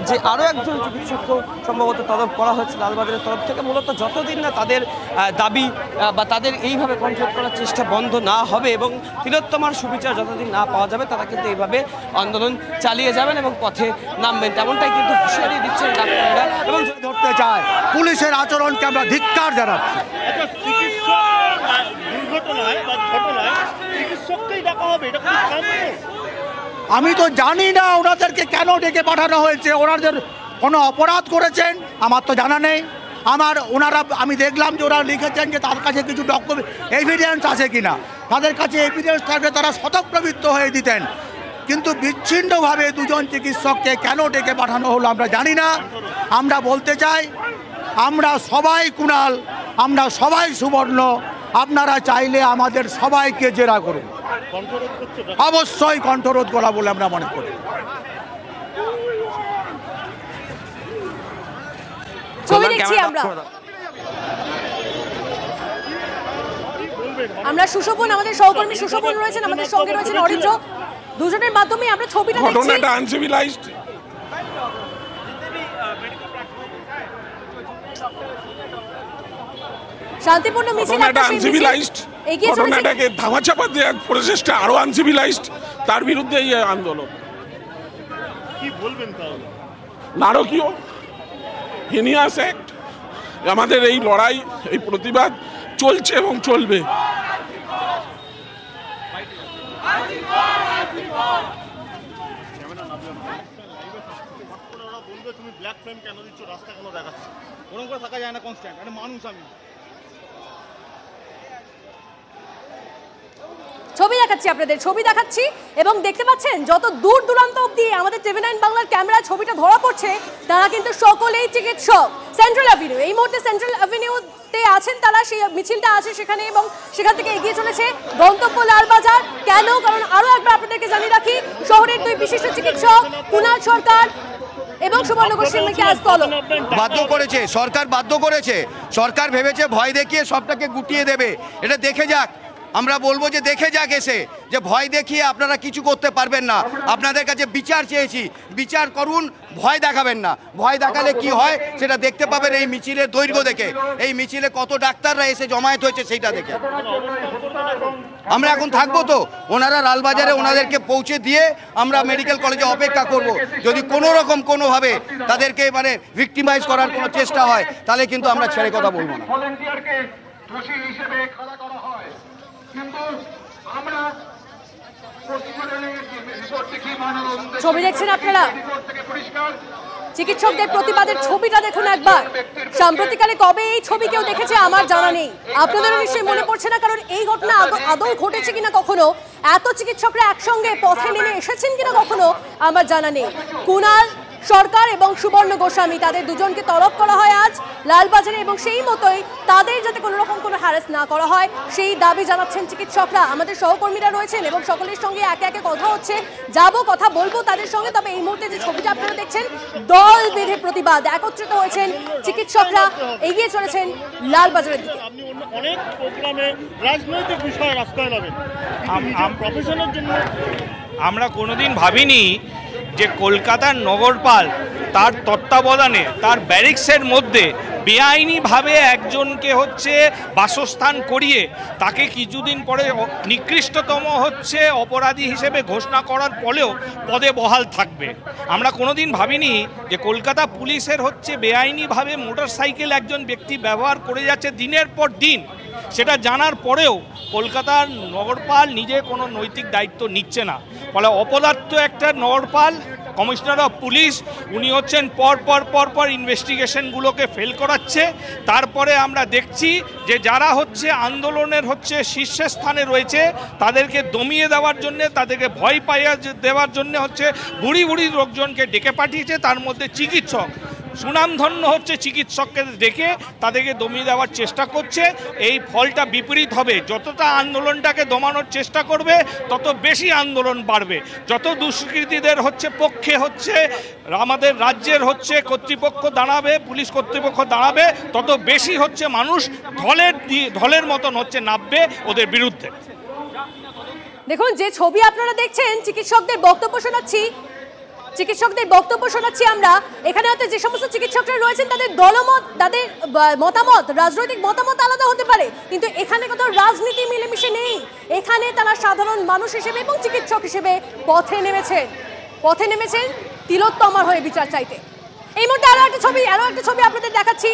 যে আরও একজন চিকিৎসককেও সম্ভবত তলব করা হয়েছে লালবাজারের তরফ থেকে, মূলত যতদিন না তাদের দাবি বা তাদের এইভাবে কন্ট্রোল করার চেষ্টা বন্ধ না হবে এবং তিলোত্তমার সুবিচার যতদিন না পাওয়া যাবে, তারা কিন্তু এইভাবে আন্দোলন চালিয়ে যাবেন এবং পথে নামবেন, তেমনটাই কিন্তু হুঁশিয়ারি দিচ্ছেন ডাক্তাররা। এবং ধরতে চায় পুলিশের আচরণকে আমরা ধিক্কার জানাচ্ছি। আমি তো জানি না ওনাদেরকে কেন ডেকে পাঠানো হয়েছে, ওনাদের কোনো অপরাধ করেছেন আমার তো জানা নেই। আমি দেখলাম যে ওরা লিখেছেন যে তার কাছে কিছু ডকুমেন্ট এভিডেন্স আছে কিনা, তাদের কাছে এভিডেন্স থাকলে তারা স্বতঃপ্রবৃত্ত হয়ে দিতেন। কিন্তু বিচ্ছিন্নভাবে দুজন চিকিৎসককে কেন ডেকে পাঠানো হলো আমরা জানি না। আমরা বলতে চাই, আমরা সবাই কুণাল, আমরা সবাই সুবর্ণ, আপনারা চাইলে আমাদের সবাইকে জেরা করুন, অবশ্যই কণ্ঠরোধ করা বলে আমরা মনে করি। আমরা সুশোভন, আমাদের সহকর্মী সুশোভন রয়েছেন, আমাদের সঙ্গে রয়েছেন অরিত্র, দুজনের মাধ্যমে আমরা ছবিটা দেখছি। ঘটনাটা আনসিভিলাইজড, শান্তিপূর্ণ মিছিল, ঘটনাটাকে ধামাচাপা দেওয়ার প্রচেষ্টা আরো আনসিভিলাইজড, তার বিরুদ্ধে এই আন্দোলন। কি বলবেন তাহলে? নারকীয়, হিনিয়াস অ্যাক্ট। আমাদের এই লড়াই, এই প্রতিবাদ চলছে এবং চলবে। তুমি ব্ল্যাক ফ্রেম কেন দিচ্ছ, রাস্তা কেন দেখাচ্ছ? ওরকম করে থাকা যায় না কনস্ট্যান্ট, আরে মানুষ আমি। ছবি দেখাচ্ছি আপনাদের, ছবি দেখাচ্ছি এবং দেখতে পাচ্ছেন যত দূর দূরান্ত অবধি আমাদের TV9 বাংলার ক্যামেরায় ছবিটা ধরা পড়ছে, তারা কিন্তু সকলেই চিকিৎসক। সেন্ট্রাল অ্যাভিনিউ, এই মুহূর্তে সেন্ট্রাল অ্যাভিনিউতে আছেন তারা, সেই মিছিলটা আছে সেখানে এবং সেখান থেকে এগিয়ে চলেছে গন্তব্য লালবাজার। কেন? কারণ আরো একবার আপনাদেরকে জানিয়ে রাখি, শহরের দুই বিশিষ্ট চিকিৎসক কুণাল সরকার এবং সুবর্ণ গোস্বামীকে আজ বাধ্য করেছে সরকার, বাধ্য করেছে সরকার, ভেবেছে ভয় দেখিয়ে সবটাকে গুটিয়ে দেবে। এটা দেখে যাক, আমরা বলবো যে দেখে যাক এসে, যে ভয় দেখিয়ে আপনারা কিছু করতে পারবেন না। আপনাদের কাছে বিচার চেয়েছি, বিচার করুন, ভয় দেখাবেন না। ভয় দেখালে কি হয় সেটা দেখতে পাবেন এই মিছিলের দৈর্ঘ্য দেখে, এই মিছিলে কত ডাক্তাররা এসে জমায়েত হয়েছে সেইটা দেখে। আমরা এখন থাকবো তো, ওনারা লালবাজারে ওনাদেরকে পৌঁছে দিয়ে আমরা মেডিকেল কলেজে অপেক্ষা করব। যদি কোনো রকম কোনোভাবে তাদেরকে মানে ভিক্টিমাইজ করার কোনো চেষ্টা হয়, তাহলে কিন্তু আমরা ছেড়ে কথা বলবো না। ছবি দেখছেন আপনারা, চিকিৎসকদের প্রতিবাদের ছবিটা দেখুন একবার। সাম্প্রতিককালে কবে এই ছবি কেউ দেখেছে আমার জানা নেই, আপনাদেরও নিশ্চয়ই মনে পড়ছে না, কারণ এই ঘটনা আদৌ ঘটেছে কিনা কখনো, এত চিকিৎসকরা একসঙ্গে পথে নেমে এসেছেন কিনা কখনো আমার জানা নেই। কুণাল সরকার এবং সুবর্ণ গোস্বামী, তাদের দুজনকে তলব করা হয় আজ লালবাজারে এবং সেই মতোই তাদের যাতে কোনো রকম কোনো হ্যারাস না করা হয় সেই দাবি জানাচ্ছেন চিকিৎসকরা। আমাদের সহকর্মীরা রয়েছেন এবং সকলের সঙ্গে একে একে কথা হচ্ছে, যাবো কথা বলবো তাদের সঙ্গে। তবে এই মুহূর্তে যে ছবিটা আপনারা দেখছেন, দল বেঁধে প্রতিবাদ, একত্রিত হয়েছেন চিকিৎসকরা, এগিয়ে চলেছেন লালবাজারের দিকে। আপনি অনেক প্রোগ্রামে রাজনৈতিক বিষয়ে রাস্তায় নামেন, প্রফেশনের জন্য আমরা কোনোদিন ভাবিনি যে কলকাতার নগরপাল তার তত্ত্বাবধানে তার ব্যারিক্সের মধ্যে বেআইনিভাবে একজনকে হচ্ছে বাসস্থান করিয়ে তাকে কিছুদিন পরে নিকৃষ্টতম হচ্ছে অপরাধী হিসেবে ঘোষণা করার পরেও পদে বহাল থাকবে। আমরা কোনোদিন ভাবিনি যে কলকাতা পুলিশের হচ্ছে বেআইনিভাবে মোটরসাইকেল একজন ব্যক্তি ব্যবহার করে যাচ্ছে দিনের পর দিন, সেটা জানার পরেও কলকাতার নগরপাল নিজে কোনো নৈতিক দায়িত্ব নিচ্ছে না। ফলে অপদার্থ একটা নগরপাল, কমিশনার অফ পুলিশ, উনি হচ্ছেন পর ইনভেস্টিগেশনগুলোকে ফেল করাচ্ছে। তারপরে আমরা দেখছি যে যারা হচ্ছে আন্দোলনের হচ্ছে শীর্ষস্থানে রয়েছে তাদেরকে দমিয়ে দেওয়ার জন্য, তাদেরকে ভয় পাইয়ে দেওয়ার জন্য হচ্ছে বুড়ি লোকজনকে ডেকে পাঠিয়েছে, তার মধ্যে চিকিৎসক, সুনামধন্য হচ্ছে চিকিৎসককে ডেকে তাদেরকে দমিয়ে দেওয়ার চেষ্টা করছে। এই ফলটা বিপরীত হবে, যতটা আন্দোলনটাকে দমানোর চেষ্টা করবে তত বেশি আন্দোলন বাড়বে। যত দুষ্কৃতীদের হচ্ছে পক্ষে হচ্ছে আমাদের রাজ্যের হচ্ছে কর্তৃপক্ষ দাঁড়াবে, পুলিশ কর্তৃপক্ষ দাঁড়াবে, তত বেশি হচ্ছে মানুষ ঢলের মতন হচ্ছে নামবে ওদের বিরুদ্ধে। দেখুন যে ছবি আপনারা দেখছেন, চিকিৎসকদের বক্তব্য শোনাচ্ছি আমরা। এখানে হয়তো যে সমস্ত চিকিৎসকরা রয়েছেন তাদের দলমত, তাদের মতামত, রাজনৈতিক মতামত আলাদা হতে পারে, কিন্তু এখানে কোথাও রাজনীতি মিলেমিশে নেই। এখানে তারা সাধারণ মানুষ হিসেবে এবং চিকিৎসক হিসেবে পথে নেমেছেন তিলোত্তমার হয়ে বিচার চাইতে। এই মুহূর্তে আরো একটা ছবি আপনাদের দেখাচ্ছি।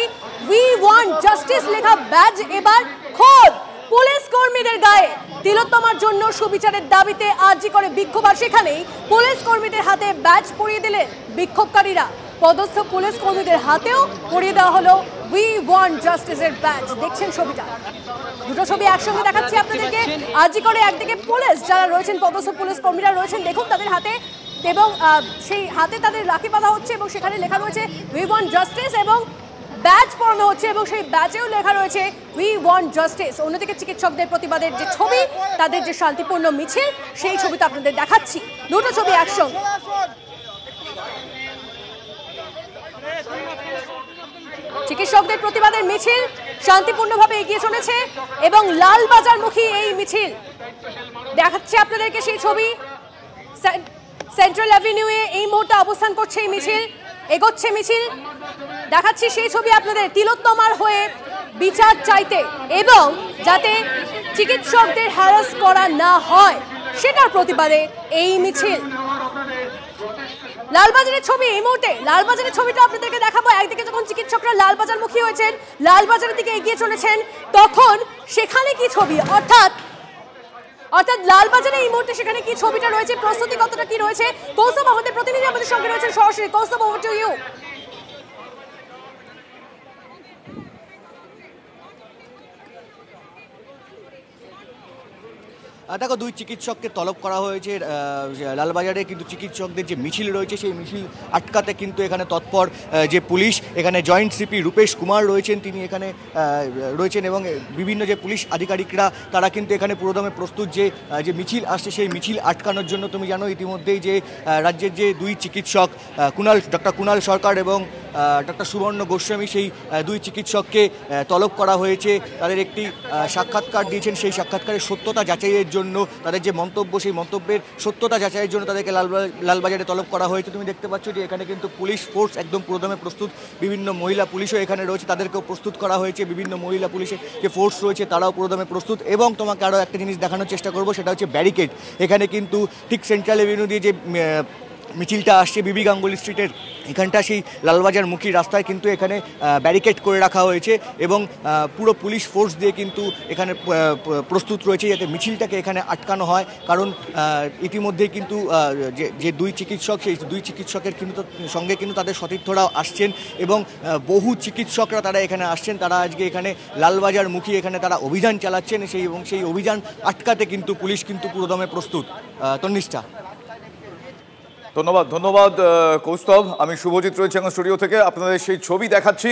উই ওয়ান্ট জাস্টিস লেখা ব্যাজ এবার খোদ পুলিশ কর্মীদের গায়ে। তিলোত্তমার জন্য সুবিচারের দাবিতে আর্জি করে বিক্ষোভ, আর সেখানেই পুলিশ কর্মীদের হাতে ব্যাজ পরিয়ে দিলেন বিক্ষোভকারীরা। পদস্থ পুলিশ কর্মীদের হাতেও পরিয়ে দেওয়া হলো উই ওয়ান্ট জাস্টিসের ব্যাজ। দেখছেন ছবিটা, দুটো ছবি একসঙ্গে দেখাচ্ছি আপনাদেরকে। আর্জি করে একদিকে পুলিশ যারা রয়েছেন, পদস্থ পুলিশ কর্মীরা রয়েছেন, দেখুন তাদের হাতে, এবং সেই হাতে তাদের রাখি বাঁধা হচ্ছে এবং সেখানে লেখা রয়েছে উই ওয়ান্ট জাস্টিস, এবং ব্যাজ পরানো হচ্ছে এবং সেই ব্যাজেও লেখা রয়েছে উই ওয়ান্ট জাস্টিস। অন্যদিকে চিকিৎসকদের প্রতিবাদের যে ছবি, তাদের যে শান্তিপূর্ণ মিছিল, সেই ছবিটা আপনাদের দেখাচ্ছি। দুটো ছবি একসঙ্গে। চিকিৎসকদের প্রতিবাদের মিছিল শান্তিপূর্ণভাবে এগিয়ে চলেছে এবং লালবাজারমুখী এই মিছিল দেখাচ্ছে আপনাদেরকে সেই ছবি। সেন্ট্রাল অ্যাভিনিউয়ে এই মুহূর্তে অবস্থান করছে এই মিছিল, এগোচ্ছে মিছিল, দেখাচ্ছি সেই ছবি আপনাদের। তিলোত্তমার হয়ে বিচার চাইতে এবং যাতে চিকিৎসকদের হ্যারাস করা না হয় সেটার প্রতিবাদে এই মিছিল। লালবাজারের ছবি এই মুহূর্তে, লালবাজারের ছবিটা আপনাদেরকে দেখাবো। একদিকে যখন চিকিৎসকরা লালবাজারমুখী হয়েছেন, লালবাজারের দিকে এগিয়ে চলেছেন, তখন সেখানে কি ছবি, অর্থাৎ লালবাজারে এই মুহূর্তে সেখানে কি ছবিটা রয়েছে, প্রস্তুতি কতটা কি রয়েছে। কৌস্তব আমাদের প্রতিনিধি আমাদের সঙ্গে রয়েছেন সরাসরি। Kaustav, over to you. দেখো, দুই চিকিৎসককে তলব করা হয়েছে লালবাজারে, কিন্তু চিকিৎসকদের যে মিছিল রয়েছে সেই মিছিল আটকাতে কিন্তু এখানে তৎপর যে পুলিশ। এখানে জয়েন্ট সিপি রূপেশ কুমার রয়েছেন, তিনি এখানে রয়েছেন এবং বিভিন্ন যে পুলিশ আধিকারিকরা তারা কিন্তু এখানে পুরোদমে প্রস্তুত যে মিছিল আসছে সেই মিছিল আটকানোর জন্য। তুমি জানো ইতিমধ্যেই যে রাজ্যের যে দুই চিকিৎসক ডক্টর কুণাল সরকার এবং ডক্টর সুবর্ণ গোস্বামী, সেই দুই চিকিৎসককে তলব করা হয়েছে। তাদের একটি সাক্ষাৎকার দিয়েছেন, সেই সাক্ষাৎকারের সত্যতা যাচাইয়ের জন্য, তাদের যে মন্তব্য সেই মন্তব্যের সত্যতা যাচাইয়ের জন্য তাদেরকে লালবাজারে তলব করা হয়েছে। তুমি দেখতে পাচ্ছ যে এখানে কিন্তু পুলিশ ফোর্স একদম পুরোদমে প্রস্তুত, বিভিন্ন মহিলা পুলিশও এখানে রয়েছে, তাদেরকেও প্রস্তুত করা হয়েছে। বিভিন্ন মহিলা পুলিশের যে ফোর্স রয়েছে তারাও পুরোদমে প্রস্তুত। এবং তোমাকে আরও একটা জিনিস দেখানোর চেষ্টা করবো, সেটা হচ্ছে ব্যারিকেড। এখানে কিন্তু ঠিক সেন্ট্রাল এভিনিউ দিয়ে যে মিছিলটা আসছে বিবি গাঙ্গুলি স্ট্রিটের এখানটা, সেই লালবাজারমুখী রাস্তায় কিন্তু এখানে ব্যারিকেড করে রাখা হয়েছে এবং পুরো পুলিশ ফোর্স দিয়ে কিন্তু এখানে প্রস্তুত রয়েছে যাতে মিছিলটাকে এখানে আটকানো হয়। কারণ ইতিমধ্যেই কিন্তু যে দুই চিকিৎসক, সেই দুই চিকিৎসকের কিন্তু সঙ্গে কিন্তু তাদের সতীর্থরাও আসছেন এবং বহু চিকিৎসকরা তারা এখানে আসছেন। তারা আজকে এখানে লালবাজারমুখী এখানে তারা অভিযান চালাচ্ছেন সেই অভিযান আটকাতে কিন্তু পুলিশ কিন্তু পুরোদমে প্রস্তুত। তন্নিষ্ঠা। ধন্যবাদ কৌস্তব। আমি শুভজিৎ রয়েছি এখন স্টুডিও থেকে, আপনাদের সেই ছবি দেখাচ্ছি।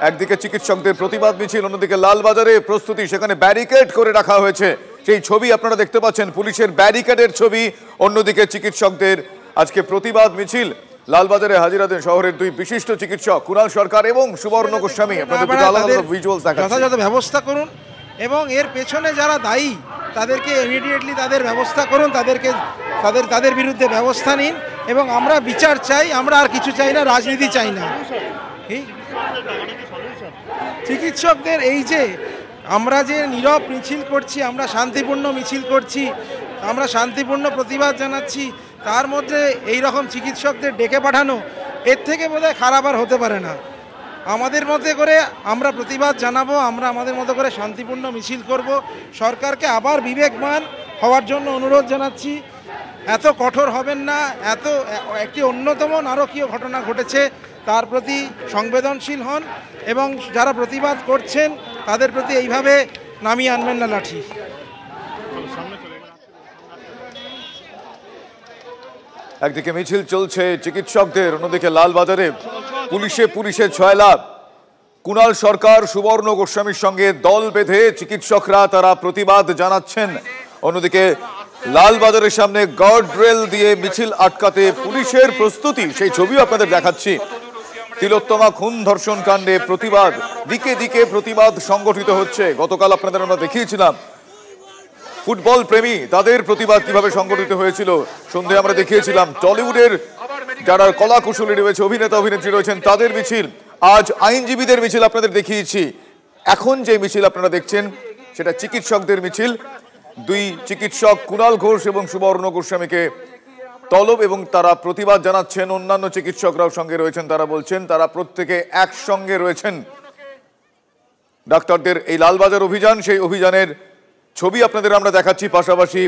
একদিকে চিকিৎসকদের প্রতিবাদ মিছিল, অন্যদিকে লালবাজারে প্রস্তুতি, সেখানে ব্যারিকেড করে রাখা হয়েছে। সেই ছবি আপনারা দেখতে পাচ্ছেন, পুলিশের ব্যারিকেডের ছবি। অন্যদিকে চিকিৎসকদের আজকে প্রতিবাদ মিছিল। লালবাজারে হাজিরা দেন শহরের দুই বিশিষ্ট চিকিৎসক কুণাল সরকার এবং সুবর্ণ গোস্বামী। আপনাদের আলাদা ভিজুয়ালস দেখাচ্ছি। যথাযথ ব্যবস্থা করুন এবং এর পেছনে যারা দায়ী তাদেরকে ইমিডিয়েটলি তাদের ব্যবস্থা করুন, তাদের বিরুদ্ধে ব্যবস্থা নিন এবং আমরা বিচার চাই। আমরা আর কিছু চাই না, রাজনীতি চাই না। চিকিৎসকদের এই যে আমরা যে নীরব মিছিল করছি, আমরা শান্তিপূর্ণ মিছিল করছি, আমরা শান্তিপূর্ণ প্রতিবাদ জানাচ্ছি, তার মধ্যে এই রকম চিকিৎসকদের ডেকে পাঠানো, এর থেকে বোধহয় খারাপ আর হতে পারে না। আমাদের মধ্যে করে আমরা প্রতিবাদ জানাবো, আমরা আমাদের মতো করে শান্তিপূর্ণ মিছিল করব। সরকারকে আবার বিবেকবান হওয়ার জন্য অনুরোধ জানাচ্ছি, এত কঠোর হবেন না। একটি অন্যতম নারকীয় ঘটনা ঘটেছে, তার প্রতি সংবেদনশীল হন এবং যারা প্রতিবাদ করছেন তাদের প্রতি এইভাবে নামিয়ে আনবেন না লাঠি। একদিকে মিছিল চলছে চিকিৎসকদের, অন্যদিকে লালবাজারে পুলিশের ছয়লাভ। কুণাল সরকার সুবর্ণ গোস্বামীর সঙ্গে দল বেঁধে চিকিৎসকরা তারা প্রতিবাদ জানাচ্ছেন। অন্যদিকে লালবাজারের সামনে গার্ডরেল দিয়ে মিছিল আটকাতে পুলিশের প্রস্তুতি, সেই ছবিও আপনাদের দেখাচ্ছি। তিলোত্তমা খুন ধর্ষণ কাণ্ডে প্রতিবাদ, দিকে দিকে প্রতিবাদ সংগঠিত হচ্ছে। গতকাল আপনাদের আমরা দেখিয়েছিলাম ফুটবল প্রেমী তাদের প্রতিবাদ কিভাবে সংগঠিত হয়েছিল। সন্ধে আমরা দেখিয়েছিলাম টলিউডের যারা কলা কুশলী রয়েছে, অভিনেতা অভিনেত্রী রয়েছেন, তাদের মিছিল। আজ আইনজীবীদের মিছিল আপনাদের দেখিয়েছি। এখন যে মিছিল আপনারা দেখছেন সেটা চিকিৎসকদের মিছিল। দুই চিকিৎসক কুণাল ঘোষ এবং সুবর্ণ গোস্বামীকে তলব এবং তারা প্রতিবাদ জানাচ্ছেন। অন্যান্য চিকিৎসকরাও সঙ্গে রয়েছেন, তারা বলছেন তারা প্রত্যেকে একসঙ্গে রয়েছেন। ডাক্তারদের এই লালবাজার অভিযান, সেই অভিযানের ছবি আপনাদের আমরা দেখাচ্ছি। পাশাপাশি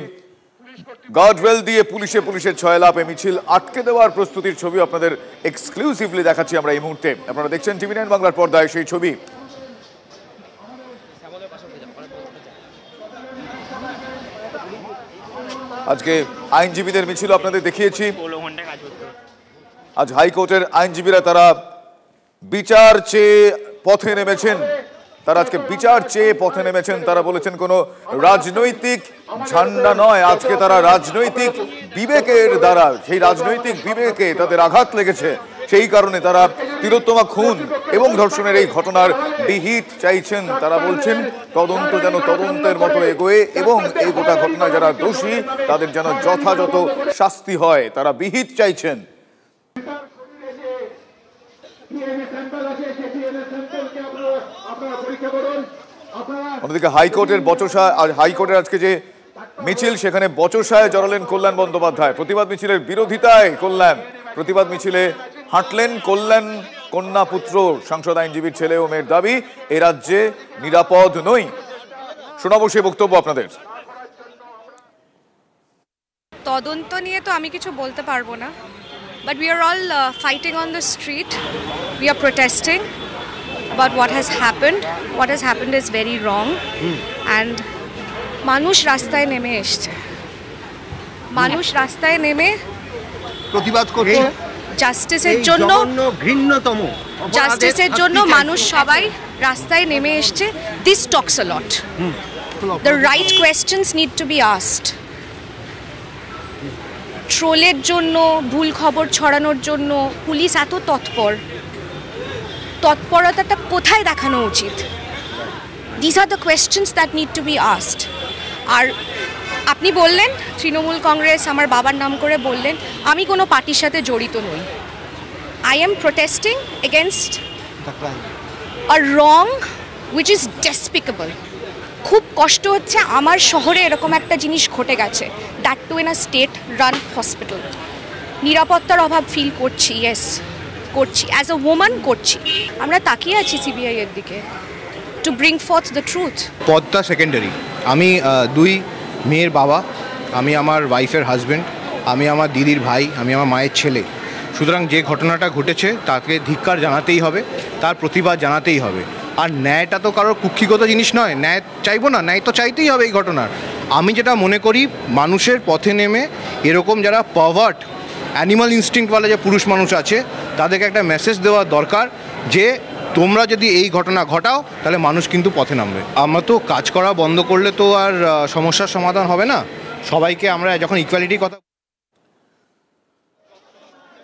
গার্ডরেল দিয়ে পুলিশের ছয়লাভে মিছিল আটকে দেওয়ার প্রস্তুতির ছবি আপনাদের এক্সক্লুসিভলি দেখাচ্ছি আমরা এই মুহূর্তে। আপনারা দেখছেন TV9 বাংলার পর্দায় সেই ছবি। আজকে আইনজীবীদের মিছিল আপনাদের দেখিয়েছি। আজ হাইকোর্টের আইনজীবীরা তারা বিচার চেয়ে পথে নেমেছেন। তারা আজকে বিচার চেয়ে পথে নেমেছেন। তারা বলেছেন কোনো রাজনৈতিক ঝান্ডা নয়, আজকে তারা রাজনৈতিক বিবেকের দ্বারা, সেই রাজনৈতিক বিবেকে তাদের আঘাত লেগেছে, সেই কারণে তারা তিলোত্তমা খুন এবং ধর্ষণের এই ঘটনার বিহিত চাইছেন। তারা বলছেন তদন্ত যেন তদন্তের মতো এগোয় এবং এই গোটা ঘটনায় যারা দোষী তাদের যেন যথাযথ শাস্তি হয়, তারা বিহিত চাইছেন। অন্যদিকে হাইকোর্টের আজকে যে মিছিল, সেখানে বচসায় জড়ালেন কল্যাণ বন্দ্যোপাধ্যায়। প্রতিবাদ মিছিলের বিরোধিতায় কল্যাণ, প্রতিবাদ মিছিলে হাঁটলেন কল্যাণ। কন্যা পুত্র সাংসদ আইনজীবীর ছেলে ও মেয়ের দাবি এ রাজ্যে নিরাপদ নই। শোনাবো সে বক্তব্য আপনাদের। তদন্ত নিয়ে তো আমি কিছু বলতে পারবো না, but we are all fighting on the street. We are protesting about what has happened. What has happened is very wrong. And মানুষ রাস্তায় নেমে এসছে, মানুষ রাস্তায় নেমে প্রতিবাদ করছে জাস্টিসের জন্য, ঘৃণ্যতম জাস্টিসের জন্য মানুষ সবাই রাস্তায় নেমে এসছে। This talks a lot. The right questions need to be asked. ট্রোলের জন্য, ভুল খবর ছড়ানোর জন্য পুলিশ এত তৎপরতাটা কোথায় দেখানো উচিত? These are the questions that need to be asked. আর আপনি বললেন তৃণমূল কংগ্রেস, আমার বাবার নাম করে বললেন, আমি কোনো পার্টির সাথে জড়িত নই। I am protesting against a wrong which is despicable. খুব কষ্ট হচ্ছে, আমার শহরে এরকম একটা জিনিস ঘটে গেছে, that too in a state run hospital. নিরাপত্তার অভাব ফিল করছি, ইয়েস করছি, অ্যাজ আ ওম্যান করছি। আমরা তাকিয়ে আছি সিবিআই এর দিকে to bring forth the truth. পদটা সেকেন্ডারি। আমি দুই মেয়ের বাবা, আমি আমার ওয়াইফের হাজব্যান্ড, আমি আমার দিদির ভাই, আমি আমার মায়ের ছেলে। সুতরাং যে ঘটনাটা ঘটেছে তাকে ধিক্কার জানাতেই হবে, তার প্রতিবাদ জানাতেই হবে। আর ন্যায়টা তো কারোর কুক্ষিগত জিনিস নয়, ন্যায় চাইবো না, ন্যায় তো চাইতেই হবে এই ঘটনার। আমি যেটা মনে করি, মানুষের পথে নেমে এরকম যারা পারভার্ট অ্যানিমাল ইনস্টিংক্টওয়ালা যে পুরুষ মানুষ আছে, তাদেরকে একটা মেসেজ দেওয়া দরকার যে তোমরা যদি এই ঘটনা ঘটাও তাহলে মানুষ কিন্তু পথে নামবে। আমরা তো কাজ করা বন্ধ করলে তো আর সমস্যার সমাধান হবে না। সবাইকে আমরা যখন ইকুয়ালিটির কথা।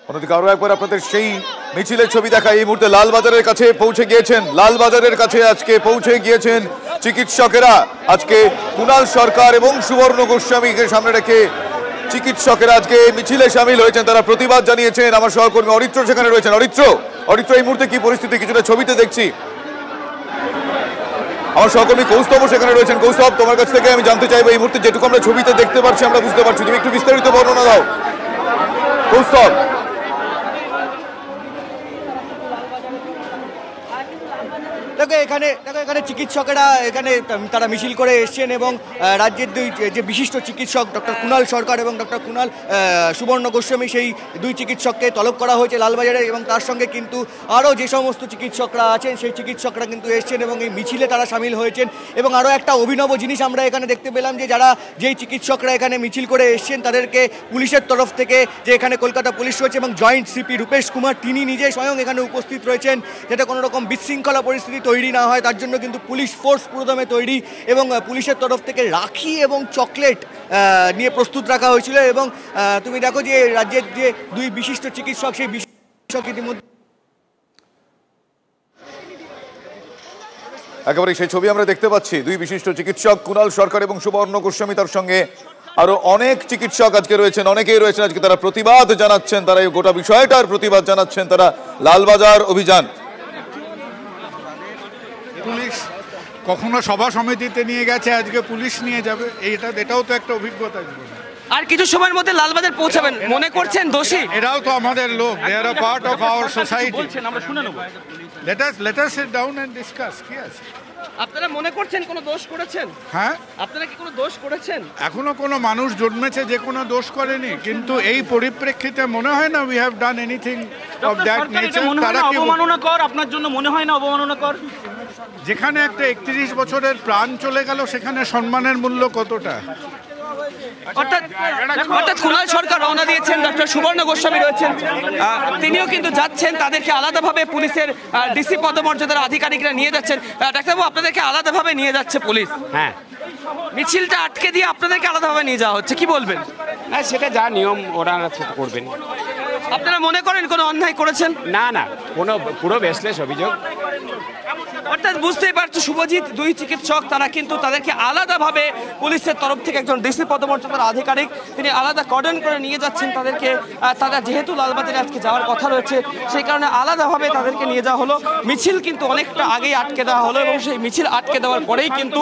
অন্যদিকে আরো একবার আপনাদের সেই মিছিলের ছবি দেখা। এই মুহূর্তে লালবাজারের কাছে পৌঁছে গিয়েছেন, লালবাজারের কাছে আজকে পৌঁছে গিয়েছেন চিকিৎসকেরা। আজকে কুণাল সরকার এবং সুবর্ণ গোস্বামীকে সামনে রেখে চিকিৎসকেরা আজকে মিছিলে সামিল হয়েছেন, তারা প্রতিবাদ জানিয়েছেন। আমার সহকর্মী অরিত্র সেখানে রয়েছেন। অরিত্র, এই মুহূর্তে কি পরিস্থিতি? কিছুটা ছবিতে দেখছি। আমার সহকর্মী কৌস্তব সেখানে রয়েছেন। কৌস্তব, তোমার কাছ থেকে আমি জানতে চাইবো, এই মুহূর্তে যেটুকু আমরা ছবিতে দেখতে পাচ্ছি, আমরা বুঝতে পারছি, তুমি একটু বিস্তারিত বর্ণনা দাও কৌস্তব। দেখো এখানে চিকিৎসকেরা এখানে তারা মিছিল করে এসছেন এবং রাজ্যের দুই যে বিশিষ্ট চিকিৎসক ডক্টর কুণাল সরকার এবং ডক্টর কুণাল সুবর্ণ গোস্বামী, সেই দুই চিকিৎসককে তলব করা হয়েছে লালবাজারে। এবং তার সঙ্গে কিন্তু আরও যে সমস্ত চিকিৎসকরা আছেন সেই চিকিৎসকরা কিন্তু এসছেন এবং এই মিছিলে তারা সামিল হয়েছেন। এবং আরও একটা অভিনব জিনিস আমরা এখানে দেখতে পেলাম যে যেই চিকিৎসকরা এখানে মিছিল করে এসছেন তাদেরকে পুলিশের তরফ থেকে, যে এখানে কলকাতা পুলিশ রয়েছে এবং জয়েন্ট সিপি রূপেশ কুমার, তিনি নিজে স্বয়ং এখানে উপস্থিত রয়েছেন, যাতে কোনো রকম বিশৃঙ্খলা পরিস্থিতি তৈরি না হয় তার জন্য কিন্তু পুলিশ ফোর্স পুরোদমে তৈরি। এবং পুলিশের তরফ থেকে রাখি এবং চকলেট নিয়ে প্রস্তুত রাখা হয়েছিল। এবং তুমি দেখো যে রাজ্যের যে দুই বিশিষ্ট চিকিৎসক, সেই বিশিষ্ট ইতিমধ্যে একেবারে সেই ছবি আমরা দেখতে পাচ্ছি। দুই বিশিষ্ট চিকিৎসক কুণাল সরকার এবং সুবর্ণ গোস্বামী, তার সঙ্গে আরো অনেক চিকিৎসক আজকে রয়েছেন, অনেকেই রয়েছেন আজকে। তারা প্রতিবাদ জানাচ্ছেন, তারা এই গোটা বিষয়টার প্রতিবাদ জানাচ্ছেন। তারা লালবাজার অভিযান। পুলিশ কখনো সভা সমিতিতে নিয়ে গেছে, আজকে পুলিশ নিয়ে যাবে, এটাও তো একটা অভিজ্ঞতা। আর কিছু সময়ের মধ্যে লালবাজার পৌঁছাবেন, মনে করছেন দোষী? এরাও তো আমাদের লোক, they are a part of our society. আমরা শুনে নেব। Let us sit down and discuss. কি আছে? আপনারা মনে করছেন কোনো দোষ করেছেন? হ্যাঁ, আপনারা কি কোনো দোষ করেছেন? এখনো কোনো মানুষ জন্মেছে যে কোনো দোষ করেনি, কিন্তু এই পরিপ্রেক্ষিতে মনে হয় না we have done anything of that nature. তারা কি অবমাননাকর? আপনার জন্য মনে হয় না অবমাননাকর? যেখানে একটা 31 বছরের প্রাণ চলে গেল, সেখানে সম্মানের মূল্য কতটা? অর্থাৎ কুণাল সরকার রওনা দিয়েছেন, ডক্টর সুবর্ণ গোস্বামী রয়েছেন, তিনিও কিন্তু যাচ্ছেন। তাদেরকে আলাদাভাবে পুলিশের ডিসি পদমর্যাদার আধিকারিকরা নিয়ে যাচ্ছেন। ডাক্তারবাবু, আপনাদেরকে আলাদাভাবে নিয়ে যাচ্ছে পুলিশ। হ্যাঁ, মিছিলটা আটকে দিয়ে আপনাদেরকে আলাদাভাবে নিয়ে যাওয়া হচ্ছে, কি বলবেন? না, সেটা যা নিয়ম ওরা করবেন। আপনারা মনে করেন কোনো অন্যায় করেছেন? না না, কোনো পুরো বেসলেস অভিযোগ। অর্থাৎ বুঝতেই পারছো শুভজিৎ, দুই চিকিৎসক তারা কিন্তু তাদেরকে আলাদাভাবে পুলিশের তরফ থেকে একজন ডিসি পদমর্যাদার আধিকারিক তিনি আলাদা কর্ডন করে নিয়ে যাচ্ছেন তাদেরকে। তারা যেহেতু লালবাজারে আজকে যাওয়ার কথা রয়েছে সেই কারণে আলাদাভাবে তাদেরকে নিয়ে যাওয়া হলো। মিছিল কিন্তু অনেকটা আগেই আটকে দেওয়া হলো এবং সেই মিছিল আটকে দেওয়ার পরেই কিন্তু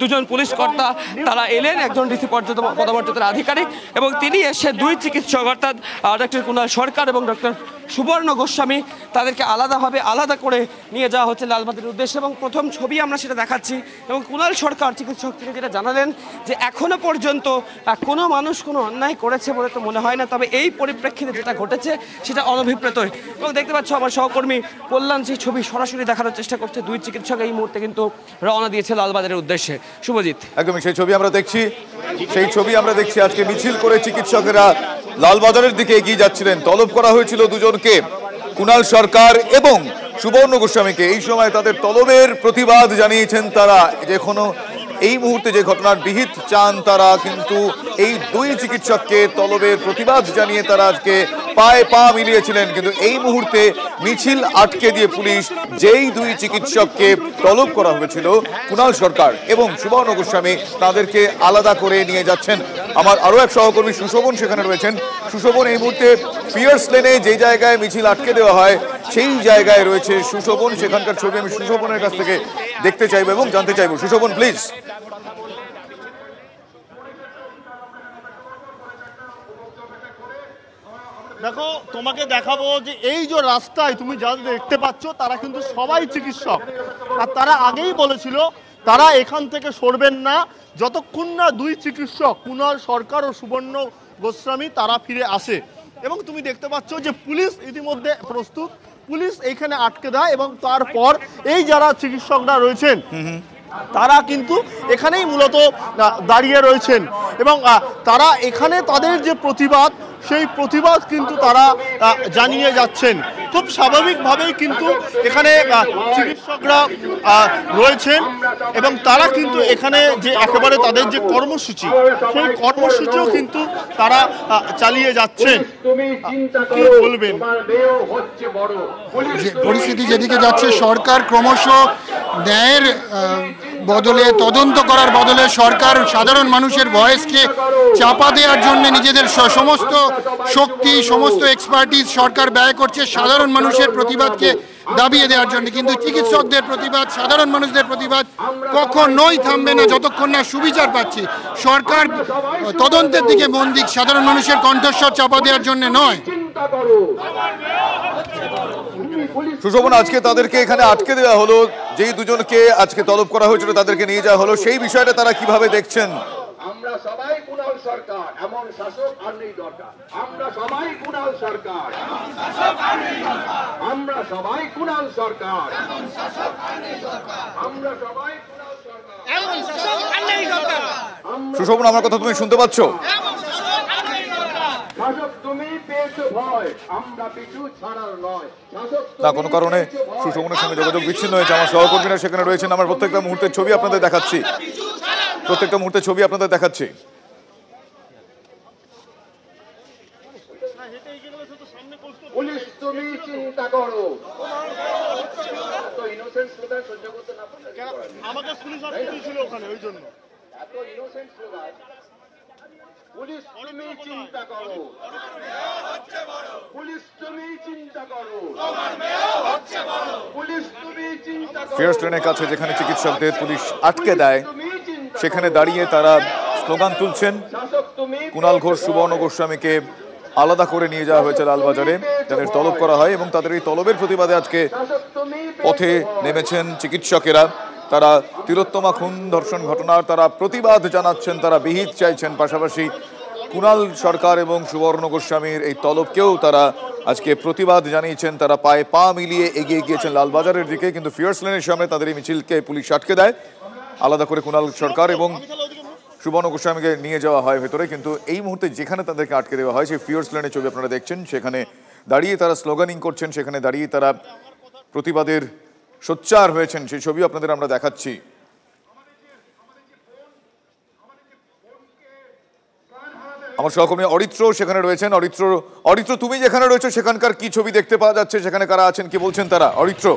দুজন পুলিশ কর্তা তারা এলেন, একজন ডিসি পদমর্যাদার আধিকারিক এবং তিনি এসে দুই চিকিৎসক অর্থাৎ ডক্টর কুণাল সরকার এবং ডক্টর সুবর্ণ গোস্বামী তাদেরকে আলাদাভাবে আলাদা করে নিয়ে যাওয়া হচ্ছে লালবাজারের উদ্দেশ্যে। এবং প্রথম ছবি আমরা সেটা দেখাচ্ছি এবং কুণাল সরকার চিকিৎসক তিনি যেটা জানালেন যে এখনো পর্যন্ত কোনো মানুষ কোনো অন্যায় করেছে বলে তো মনে হয় না, তবে এই পরিপ্রেক্ষিতে যেটা ঘটেছে সেটা অনভিপ্রেতই। এবং দেখতে পাচ্ছ আমার সহকর্মী কল্যাণ সেই ছবি সরাসরি দেখানোর চেষ্টা করছে। দুই চিকিৎসক এই মুহূর্তে কিন্তু রওনা দিয়েছে লালবাজারের উদ্দেশ্যে। শুভজিৎ, একদমই সেই ছবি আমরা দেখছি আজকে মিছিল করে চিকিৎসকেরা লালবাজারের দিকে এগিয়ে যাচ্ছিলেন। তলব করা হয়েছিল দুজনকে, কুণাল সরকার এবং সুবর্ণ গোস্বামীকে। এই সময় তাদের তলবের প্রতিবাদ জানিয়েছেন তারা, যে কোনো এই মুহূর্তে যে ঘটনার বিহিত চান তারা, কিন্তু এই দুই চিকিৎসককে তলবের প্রতিবাদ জানিয়ে তারা আজকে পায়ে পা মিলিয়েছিলেন। কিন্তু এই মুহূর্তে মিছিল আটকে দিয়ে পুলিশ যেই দুই চিকিৎসককে তলব করা হয়েছিল কুণাল সরকার এবং সুবর্ণ গোস্বামী তাদেরকে আলাদা করে নিয়ে যাচ্ছেন। আমার আরও এক সহকর্মী সুশোভন সেখানে রয়েছেন। সুশোভন, এই মুহূর্তে পিয়ার্স লেনে যে জায়গায় মিছিল আটকে দেওয়া হয় সেই জায়গায় রয়েছে সুশোভন। সেখানকার ছবি আমি সুশোভনের কাছ থেকে দেখতে চাইবো এবং জানতে চাইবো। সুশোভন, প্লিজ। দেখো, তোমাকে দেখাবো যে এই যে রাস্তায় তুমি যা দেখতে পাচ্ছ তারা কিন্তু সবাই চিকিৎসক, আর তারা আগেই বলেছিল তারা এখান থেকে সরবেন না যতক্ষণ না দুই চিকিৎসক কুণাল সরকার ও সুবর্ণ গোস্বামী তারা ফিরে আসে। এবং তুমি দেখতে পাচ্ছ যে পুলিশ ইতিমধ্যে প্রস্তুত, পুলিশ এইখানে আটকে দেয় এবং তারপর এই যারা চিকিৎসকরা রয়েছেন তারা কিন্তু এখানেই মূলত দাঁড়িয়ে রয়েছেন এবং তারা এখানে তাদের যে প্রতিবাদ সেই প্রতিবাদ কিন্তু তারা জানিয়ে যাচ্ছেন। খুব স্বাভাবিকভাবেই কিন্তু এখানে চিকিৎসকরা রয়েছেন এবং তারা কিন্তু এখানে যে একেবারে তাদের যে কর্মসূচি সেই কর্মসূচিও কিন্তু তারা চালিয়ে যাচ্ছেন। কি বলবেন? পরিস্থিতি যেদিকে যাচ্ছে, সরকার ক্রমশ ন্যায়ের বদলে, তদন্ত করার বদলে সরকার সাধারণ মানুষের ভয়েসকে চাপা দেওয়ার জন্য নিজেদের সমস্ত শক্তি, সমস্ত এক্সপার্টিস সরকার ব্যয় করছে সাধারণ মানুষের প্রতিবাদকে দাবিয়ে দেওয়ার জন্য। কিন্তু চিকিৎসকদের প্রতিবাদ, সাধারণ মানুষদের প্রতিবাদ কখনোই থামবে না যতক্ষণ না সুবিচার পাচ্ছি। সরকার তদন্তের দিকে মন দিক, সাধারণ মানুষের কণ্ঠস্বর চাপা দেওয়ার জন্য নয়। সুশোভন, আজকে তাদেরকে এখানে আটকে দেওয়া হলো, যেই দুজনকে আজকে তলব করা হয়েছিল তাদেরকে নিয়ে যাওয়া হলো, সেই বিষয়টা তারা কিভাবে দেখছেন? আমরা সবাই কুণাল সরকার, এমন শাসক আর নেই দরকার। আমরা সবাই কুণাল সরকার, আমরা সবাই কুণাল সরকার, আমরা সবাই কুণাল সরকার, এমন শাসক আর নেই দরকার। সুশোভন, আমার কথা তুমি শুনতে পাচ্ছ? শাসক তুমি পেয়েছো ভয়, আমরা পিছু ছাড়ার নয়। না, কোনো কারণে সুশোভনের সঙ্গে যোগাযোগ বিচ্ছিন্ন হয়েছে। আমার সহকর্মীরা সেখানে রয়েছেন। আমার প্রত্যেকটা মুহূর্তের ছবি আপনাদের দেখাচ্ছি, পুলিশ তুমি চিন্তা করো। এত ইনোসেন্ট স্লোগান সহ্য করতে না পারলে আমাকে পুলিশ আটকে দিয়েছিল ওখানে, ওই জন্য এত ইনোসেন্ট স্লোগান। পুলিশ তুমি চিন্তা করো, পুলিশ তুমি চিন্তা করো, পুলিশ তুমি চিন্তা করো। ফিয়ার্স ট্রেনের কাছে যেখানে চিকিৎসকদের পুলিশ আটকে দেয় সেখানে দাঁড়িয়ে তারা স্লোগান তুলছেন। কুণাল ঘোষ, সুবর্ণ গোস্বামীকে আলাদা করে নিয়ে যাওয়া হয়েছে লালবাজারে, তাদের তলব করা হয় এবং তাদের এই তলবের প্রতিবাদে আজকে পথে নেমেছেন চিকিৎসকেরা। তারা তিলোত্তমা খুন ধর্ষণ ঘটনার তারা প্রতিবাদ জানাচ্ছেন, তারা বিহিত চাইছেন। পাশাপাশি কুণাল সরকার এবং সুবর্ণ গোস্বামীর এই তলবকেও তারা আজকে প্রতিবাদ জানিয়েছেন। তারা পায়ে পা মিলিয়ে এগিয়ে গিয়েছেন লালবাজারের দিকে, কিন্তু ফিয়ার্স লেনের সামনে তাদের এই মিছিলকে পুলিশ আটকে দেয়। আলাদা করে কুণাল সরকার এবং সুবর্ণ গোস্বামীকে নিয়ে যাওয়া হয় ভেতরে, কিন্তু এই মুহূর্তে যেখানে তাদেরকে আটকে দেওয়া হয় সেই ফিয়ার্স লেনের ছবি আপনারা দেখছেন। সেখানে দাঁড়িয়ে তারা স্লোগানিং করছেন, সেখানে দাঁড়িয়ে তারা প্রতিবাদের সোচ্চার হয়েছেন, সেই ছবি আপনাদের আমরা দেখাচ্ছি। আমার সহকর্মী অরিত্র সেখানে রয়েছেন। অরিত্র তুমি যেখানে রয়েছে সেখানকার কি ছবি দেখতে পাওয়া যাচ্ছে, সেখানে কারা আছেন, কি বলছেন তারা? অরিত্র।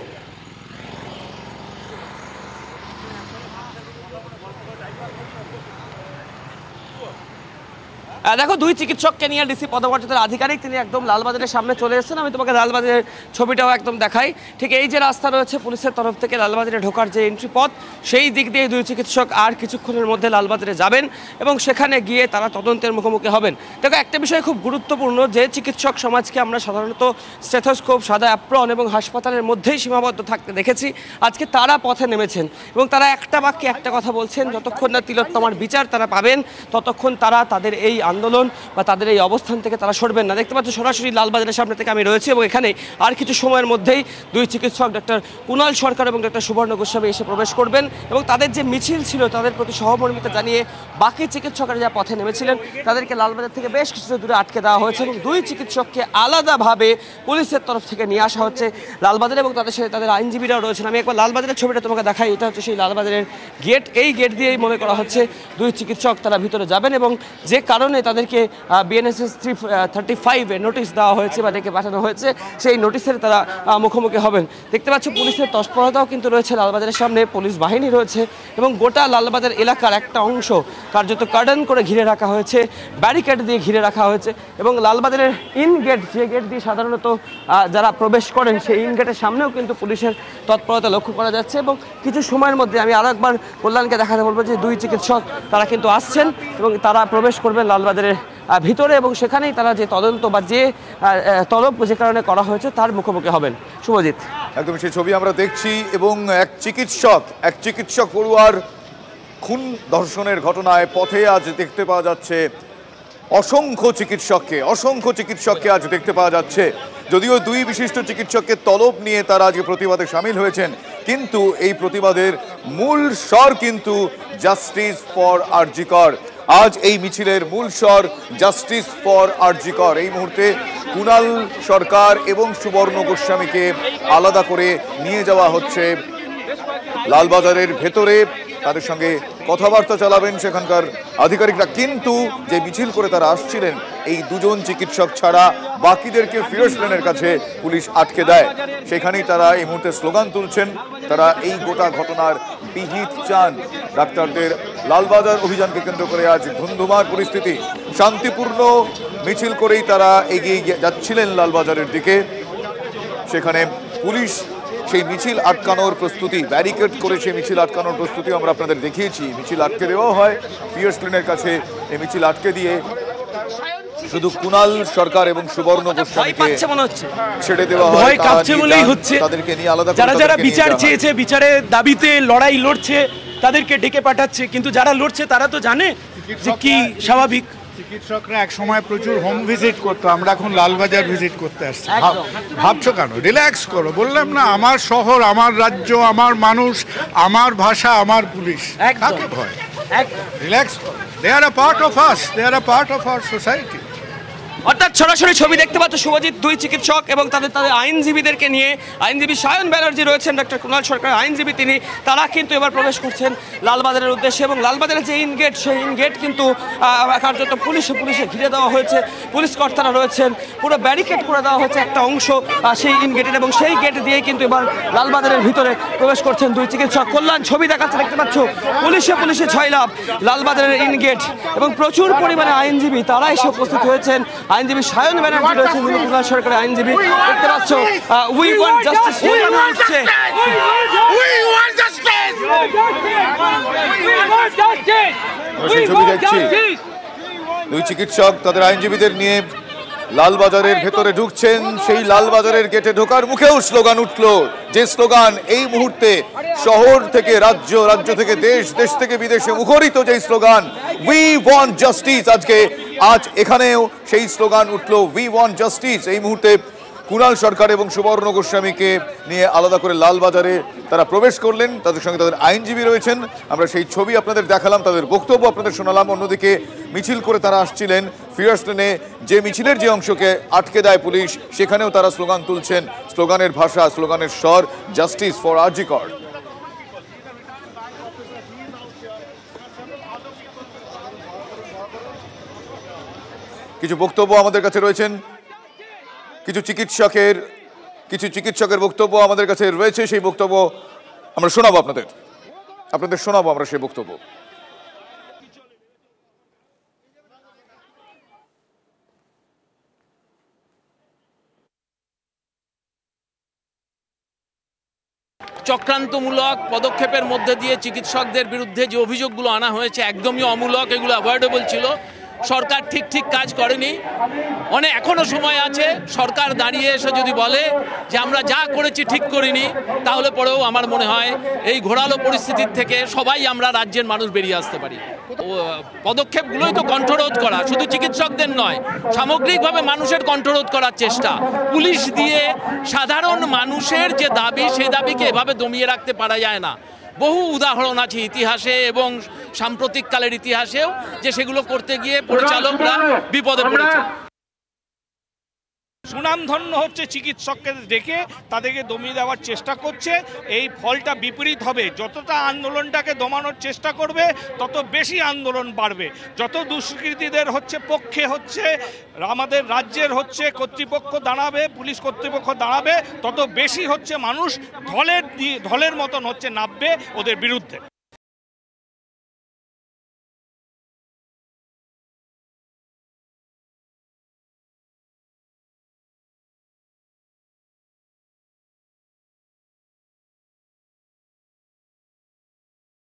দেখো, দুই চিকিৎসককে নিয়ে ডিসি পদমর্যাদার আধিকারিক তিনি একদম লালবাজারের সামনে চলে এসেছেন। আমি তোমাকে লালবাজারের ছবিটাও একদম দেখাই। ঠিক এই যে রাস্তা রয়েছে পুলিশের তরফ থেকে লালবাজারে ঢোকার যে এন্ট্রি পথ, সেই দিক দিয়ে দুই চিকিৎসক আর কিছুক্ষণের মধ্যে লালবাজারে যাবেন এবং সেখানে গিয়ে তারা তদন্তের মুখোমুখি হবেন। দেখো, একটা বিষয় খুব গুরুত্বপূর্ণ, যে চিকিৎসক সমাজকে আমরা সাধারণত স্টেথোস্কোপ, সাদা অ্যাপ্রন এবং হাসপাতালের মধ্যেই সীমাবদ্ধ থাকতে দেখেছি, আজকে তারা পথে নেমেছেন এবং তারা একটা বাক্যে একটা কথা বলছেন, যতক্ষণ না তিলোত্তমার বিচার তারা পাবেন ততক্ষণ তারা তাদের এই আন্দোলন বা তাদের এই অবস্থান থেকে তারা সরবেন না। দেখতে পাচ্ছ সরাসরি লালবাজারের সামনে থেকে আমি রয়েছি এবং এখানে আর কিছু সময়ের মধ্যেই দুই চিকিৎসক ডক্টর কুণাল সরকার এবং ডক্টর সুবর্ণ গোস্বামী এসে প্রবেশ করবেন এবং তাদের যে মিছিল ছিল তাদের প্রতি সহমর্মিতা জানিয়ে বাকি চিকিৎসকরা যা পথে নেমেছিলেন তাদেরকে লালবাজার থেকে বেশ কিছুটা দূরে আটকে দেওয়া হয়েছে এবং দুই চিকিৎসককে আলাদাভাবে পুলিশের তরফ থেকে নিয়ে আসা হচ্ছে লালবাজারে এবং তাদের সাথে তাদের আইনজীবীরাও রয়েছেন। আমি একবার লালবাজারের ছবিটা তোমাকে দেখাই। এটা হচ্ছে সেই লালবাজারের গেট। এই গেট দিয়েই মনে করা হচ্ছে দুই চিকিৎসক তারা ভিতরে যাবেন এবং যে কারণে তাদেরকে বিএনএসএস 335 এ নোটিশ দেওয়া হয়েছে বা ডেকে পাঠানো হয়েছে, সেই নোটিশের তারা মুখোমুখি হবেন। দেখতে পাচ্ছ পুলিশের তৎপরতাও কিন্তু রয়েছে লালবাজারের সামনে, পুলিশ বাহিনী রয়েছে এবং গোটা লালবাজার এলাকার একটা অংশ কার্যত কার্ডন করে ঘিরে রাখা হয়েছে, ব্যারিকেড দিয়ে ঘিরে রাখা হয়েছে এবং লালবাজারের ইন গেট, যে গেট দিয়ে সাধারণত যারা প্রবেশ করেন সেই ইন গেটের সামনেও কিন্তু পুলিশের তৎপরতা লক্ষ্য করা যাচ্ছে এবং কিছু সময়ের মধ্যে আমি আরও একবার কল্যাণকে দেখাতে বলবো যে দুই চিকিৎসক তারা কিন্তু আসছেন এবং তারা প্রবেশ করবেন লালবাজারের ভিতরে এবং সেখানেই তারা যে তদন্ত বা যে তলব যে কারণে করা হয়েছে তার মুখোমুখি হবেন। শুভজিৎ, একদম সেই ছবি আমরা দেখছি এবং এক চিকিৎসক পড়ুয়ার খুন ধর্ষণের ঘটনায় পথে আজ দেখতে পাওয়া যাচ্ছে অসংখ্য চিকিৎসককে আজ দেখতে পাওয়া যাচ্ছে। যদিও দুই বিশিষ্ট চিকিৎসককে তলব নিয়ে তারা আজকে প্রতিবাদে সামিল হয়েছেন, কিন্তু এই প্রতিবাদের মূল স্বর কিন্তু জাস্টিস ফর আরজি কর। আজ এই মিছিলের মূল স্বর জাস্টিস ফর আরজি কর। এই মুহূর্তে কুণাল সরকার এবং সুবর্ণ গোস্বামীকে আলাদা করে নিয়ে যাওয়া হচ্ছে লালবাজারের ভেতরে। তাদের সঙ্গে কথাবার্তা চালাবেন সেখানকার আধিকারিকরা, কিন্তু যে মিছিল করে তারা আসছিলেন এই দুজন চিকিৎসক ছাড়া বাকিদেরকে ফিরোজ লেনের কাছে পুলিশ আটকে দেয়। সেখানেই তারা এই মুহূর্তে স্লোগান তুলছেন। তারা এই গোটা ঘটনার বিহিত চান। ডাক্তারদের লালবাজার অভিযানকে কেন্দ্র করে আজ ধুন্ধুমার পরিস্থিতি। শান্তিপূর্ণ মিছিল করেই তারা এগিয়ে যাচ্ছিলেন লালবাজারের দিকে। সেখানে পুলিশ সেই মিছিল আটকানোর প্রস্তুতি, ব্যারিকেড করে সেই মিছিল আটকানোর প্রস্তুতি আমরা আপনাদের দেখিয়েছি। মিছিল আটকে দেওয়া হয় ফিরোজ লেনের কাছে। এই মিছিল আটকে দিয়ে শুধু কুণাল সরকার এবং সুবর্ণ গোস্বামীকে ছেড়ে দেওয়া হয়। তাদেরকে নিয়ে আলাদা যারা যারা বিচার চেয়েছে, বিচারের দাবিতে লড়াই লড়ছে, তাদেরকে ডেকে পাঠাচ্ছে, কিন্তু যারা লড়ছে তারা তো জানে যে কি স্বাভাবিক। চিকিৎসকরা এক সময় প্রচুর হোম ভিজিট করতো, আমরা এখন লালবাজার ভিজিট করতে আসছি। ভাবছো কেন? রিল্যাক্স করো। বললাম না, আমার শহর, আমার রাজ্য, আমার মানুষ, আমার ভাষা, আমার পুলিশ। কাকে ভয়? রিল্যাক্স করো। They are a part of us, they are a part of our society. অর্থাৎ সরাসরি ছবি দেখতে পাচ্ছ শুভজিৎ, দুই চিকিৎসক এবং তাদের আইনজীবীদেরকে নিয়ে, আইনজীবী সায়ন ব্যানার্জি রয়েছেন, ডক্টর কুণাল সরকার আইনজীবী তিনি, তারা কিন্তু এবার প্রবেশ করছেন লালবাজারের উদ্দেশ্যে এবং লালবাজারের যে ইন গেট, সেই ইন গেট কিন্তু কার্যত পুলিশে ঘিরে দেওয়া হয়েছে। পুলিশ কর্তারা রয়েছেন, পুরো ব্যারিকেড করে দেওয়া হয়েছে একটা অংশ সেই ইন গেটের এবং সেই গেট দিয়ে কিন্তু এবার লালবাজারের ভিতরে প্রবেশ করছেন দুই চিকিৎসক। কল্যাণ ছবি দেখাচ্ছে, দেখতে পাচ্ছ পুলিশে ছয়লাভ লালবাজারের ইন গেট এবং প্রচুর পরিমাণে আইনজীবী তারা এসে উপস্থিত হয়েছেন। আইনজীবী সায়ন ব্যানার্জি রয়েছেন, কুণাল সরকারের আইনজীবী। দেখতে পাচ্ছ উই ওয়ান্ট জাস্টিস, দুই চিকিৎসক তাদের আইনজীবীদের নিয়ে লালবাজারের ভেতরে ঢুকছেন। সেই লালবাজারের গেটে ঢোকার মুখেও স্লোগান উঠল, যে স্লোগান এই মুহূর্তে শহর থেকে রাজ্য, রাজ্য থেকে দেশ, দেশ থেকে বিদেশে মুখরিত যেই স্লোগান উই ওয়ান্ট জাস্টিস। আজ এখানেও সেই স্লোগান উঠল, উই ওয়ান্ট জাস্টিস। এই মুহূর্তে কুণাল সরকার এবং সুবর্ণ গোস্বামীকে নিয়ে আলাদা করে লালবাজারে তারা প্রবেশ করলেন। তাদের সঙ্গে তাদের আইনজীবী রয়েছেন। আমরা সেই ছবি আপনাদের দেখালাম, তাদের বক্তব্য আপনাদের শোনালাম। অন্যদিকে মিছিল করে তারা আসছিলেন ফিরোজ লেনে, যে মিছিলের যে অংশকে আটকে দেয় পুলিশ, সেখানেও তারা স্লোগান তুলছেন। স্লোগানের ভাষা, স্লোগানের স্বর জাস্টিস ফর আরজি কর। কিছু বক্তব্য আমাদের কাছে রয়েছেন, কিছু চিকিৎসকের বক্তব্য আমাদের কাছে রয়েছে, সেই বক্তব্য আমরা শোনাবো আপনাদের শোনাবো আমরা সেই বক্তব্য। চক্রান্তমূলক পদক্ষেপের মধ্যে দিয়ে চিকিৎসকদের বিরুদ্ধে যে অভিযোগগুলো আনা হয়েছে একদমই অমূলক, এগুলো অ্যাভয়েডেবল ছিল। সরকার ঠিক কাজ করেনি। এখনো সময় আছে। সরকার দাঁড়িয়ে এসে যদি বলে যে আমরা যা করেছি ঠিক করিনি, তাহলে পরেও আমার মনে হয় এই ঘোরালো পরিস্থিতির থেকে সবাই আমরা রাজ্যের মানুষ বেরিয়ে আসতে পারি। পদক্ষেপগুলোই তো কণ্ঠরোধ করা, শুধু চিকিৎসকদের নয়, সামগ্রিকভাবে মানুষের কণ্ঠরোধ করার চেষ্টা। পুলিশ দিয়ে সাধারণ মানুষের যে দাবি, সেই দাবিকে এভাবে দমিয়ে রাখতে পারা যায় না। বহু উদাহরণ আছে ইতিহাসে এবং সাম্প্রতিককালের ইতিহাসেও যে সেগুলো করতে গিয়ে পরিচালকরা বিপদে পড়েছে। সুনামধন্য হচ্ছে চিকিৎসককে ডেকে তাদেরকে দমিয়ে দেওয়ার চেষ্টা করছে। এই ফলটা বিপরীত হবে। যতটা আন্দোলনটাকে দমানোর চেষ্টা করবে তত বেশি আন্দোলন বাড়বে। যত দুষ্কৃতীদের পক্ষে আমাদের রাজ্যের কর্তৃপক্ষ দাঁড়াবে, পুলিশ কর্তৃপক্ষ দাঁড়াবে, তত বেশি মানুষ ঢলের মতন নামবে ওদের বিরুদ্ধে।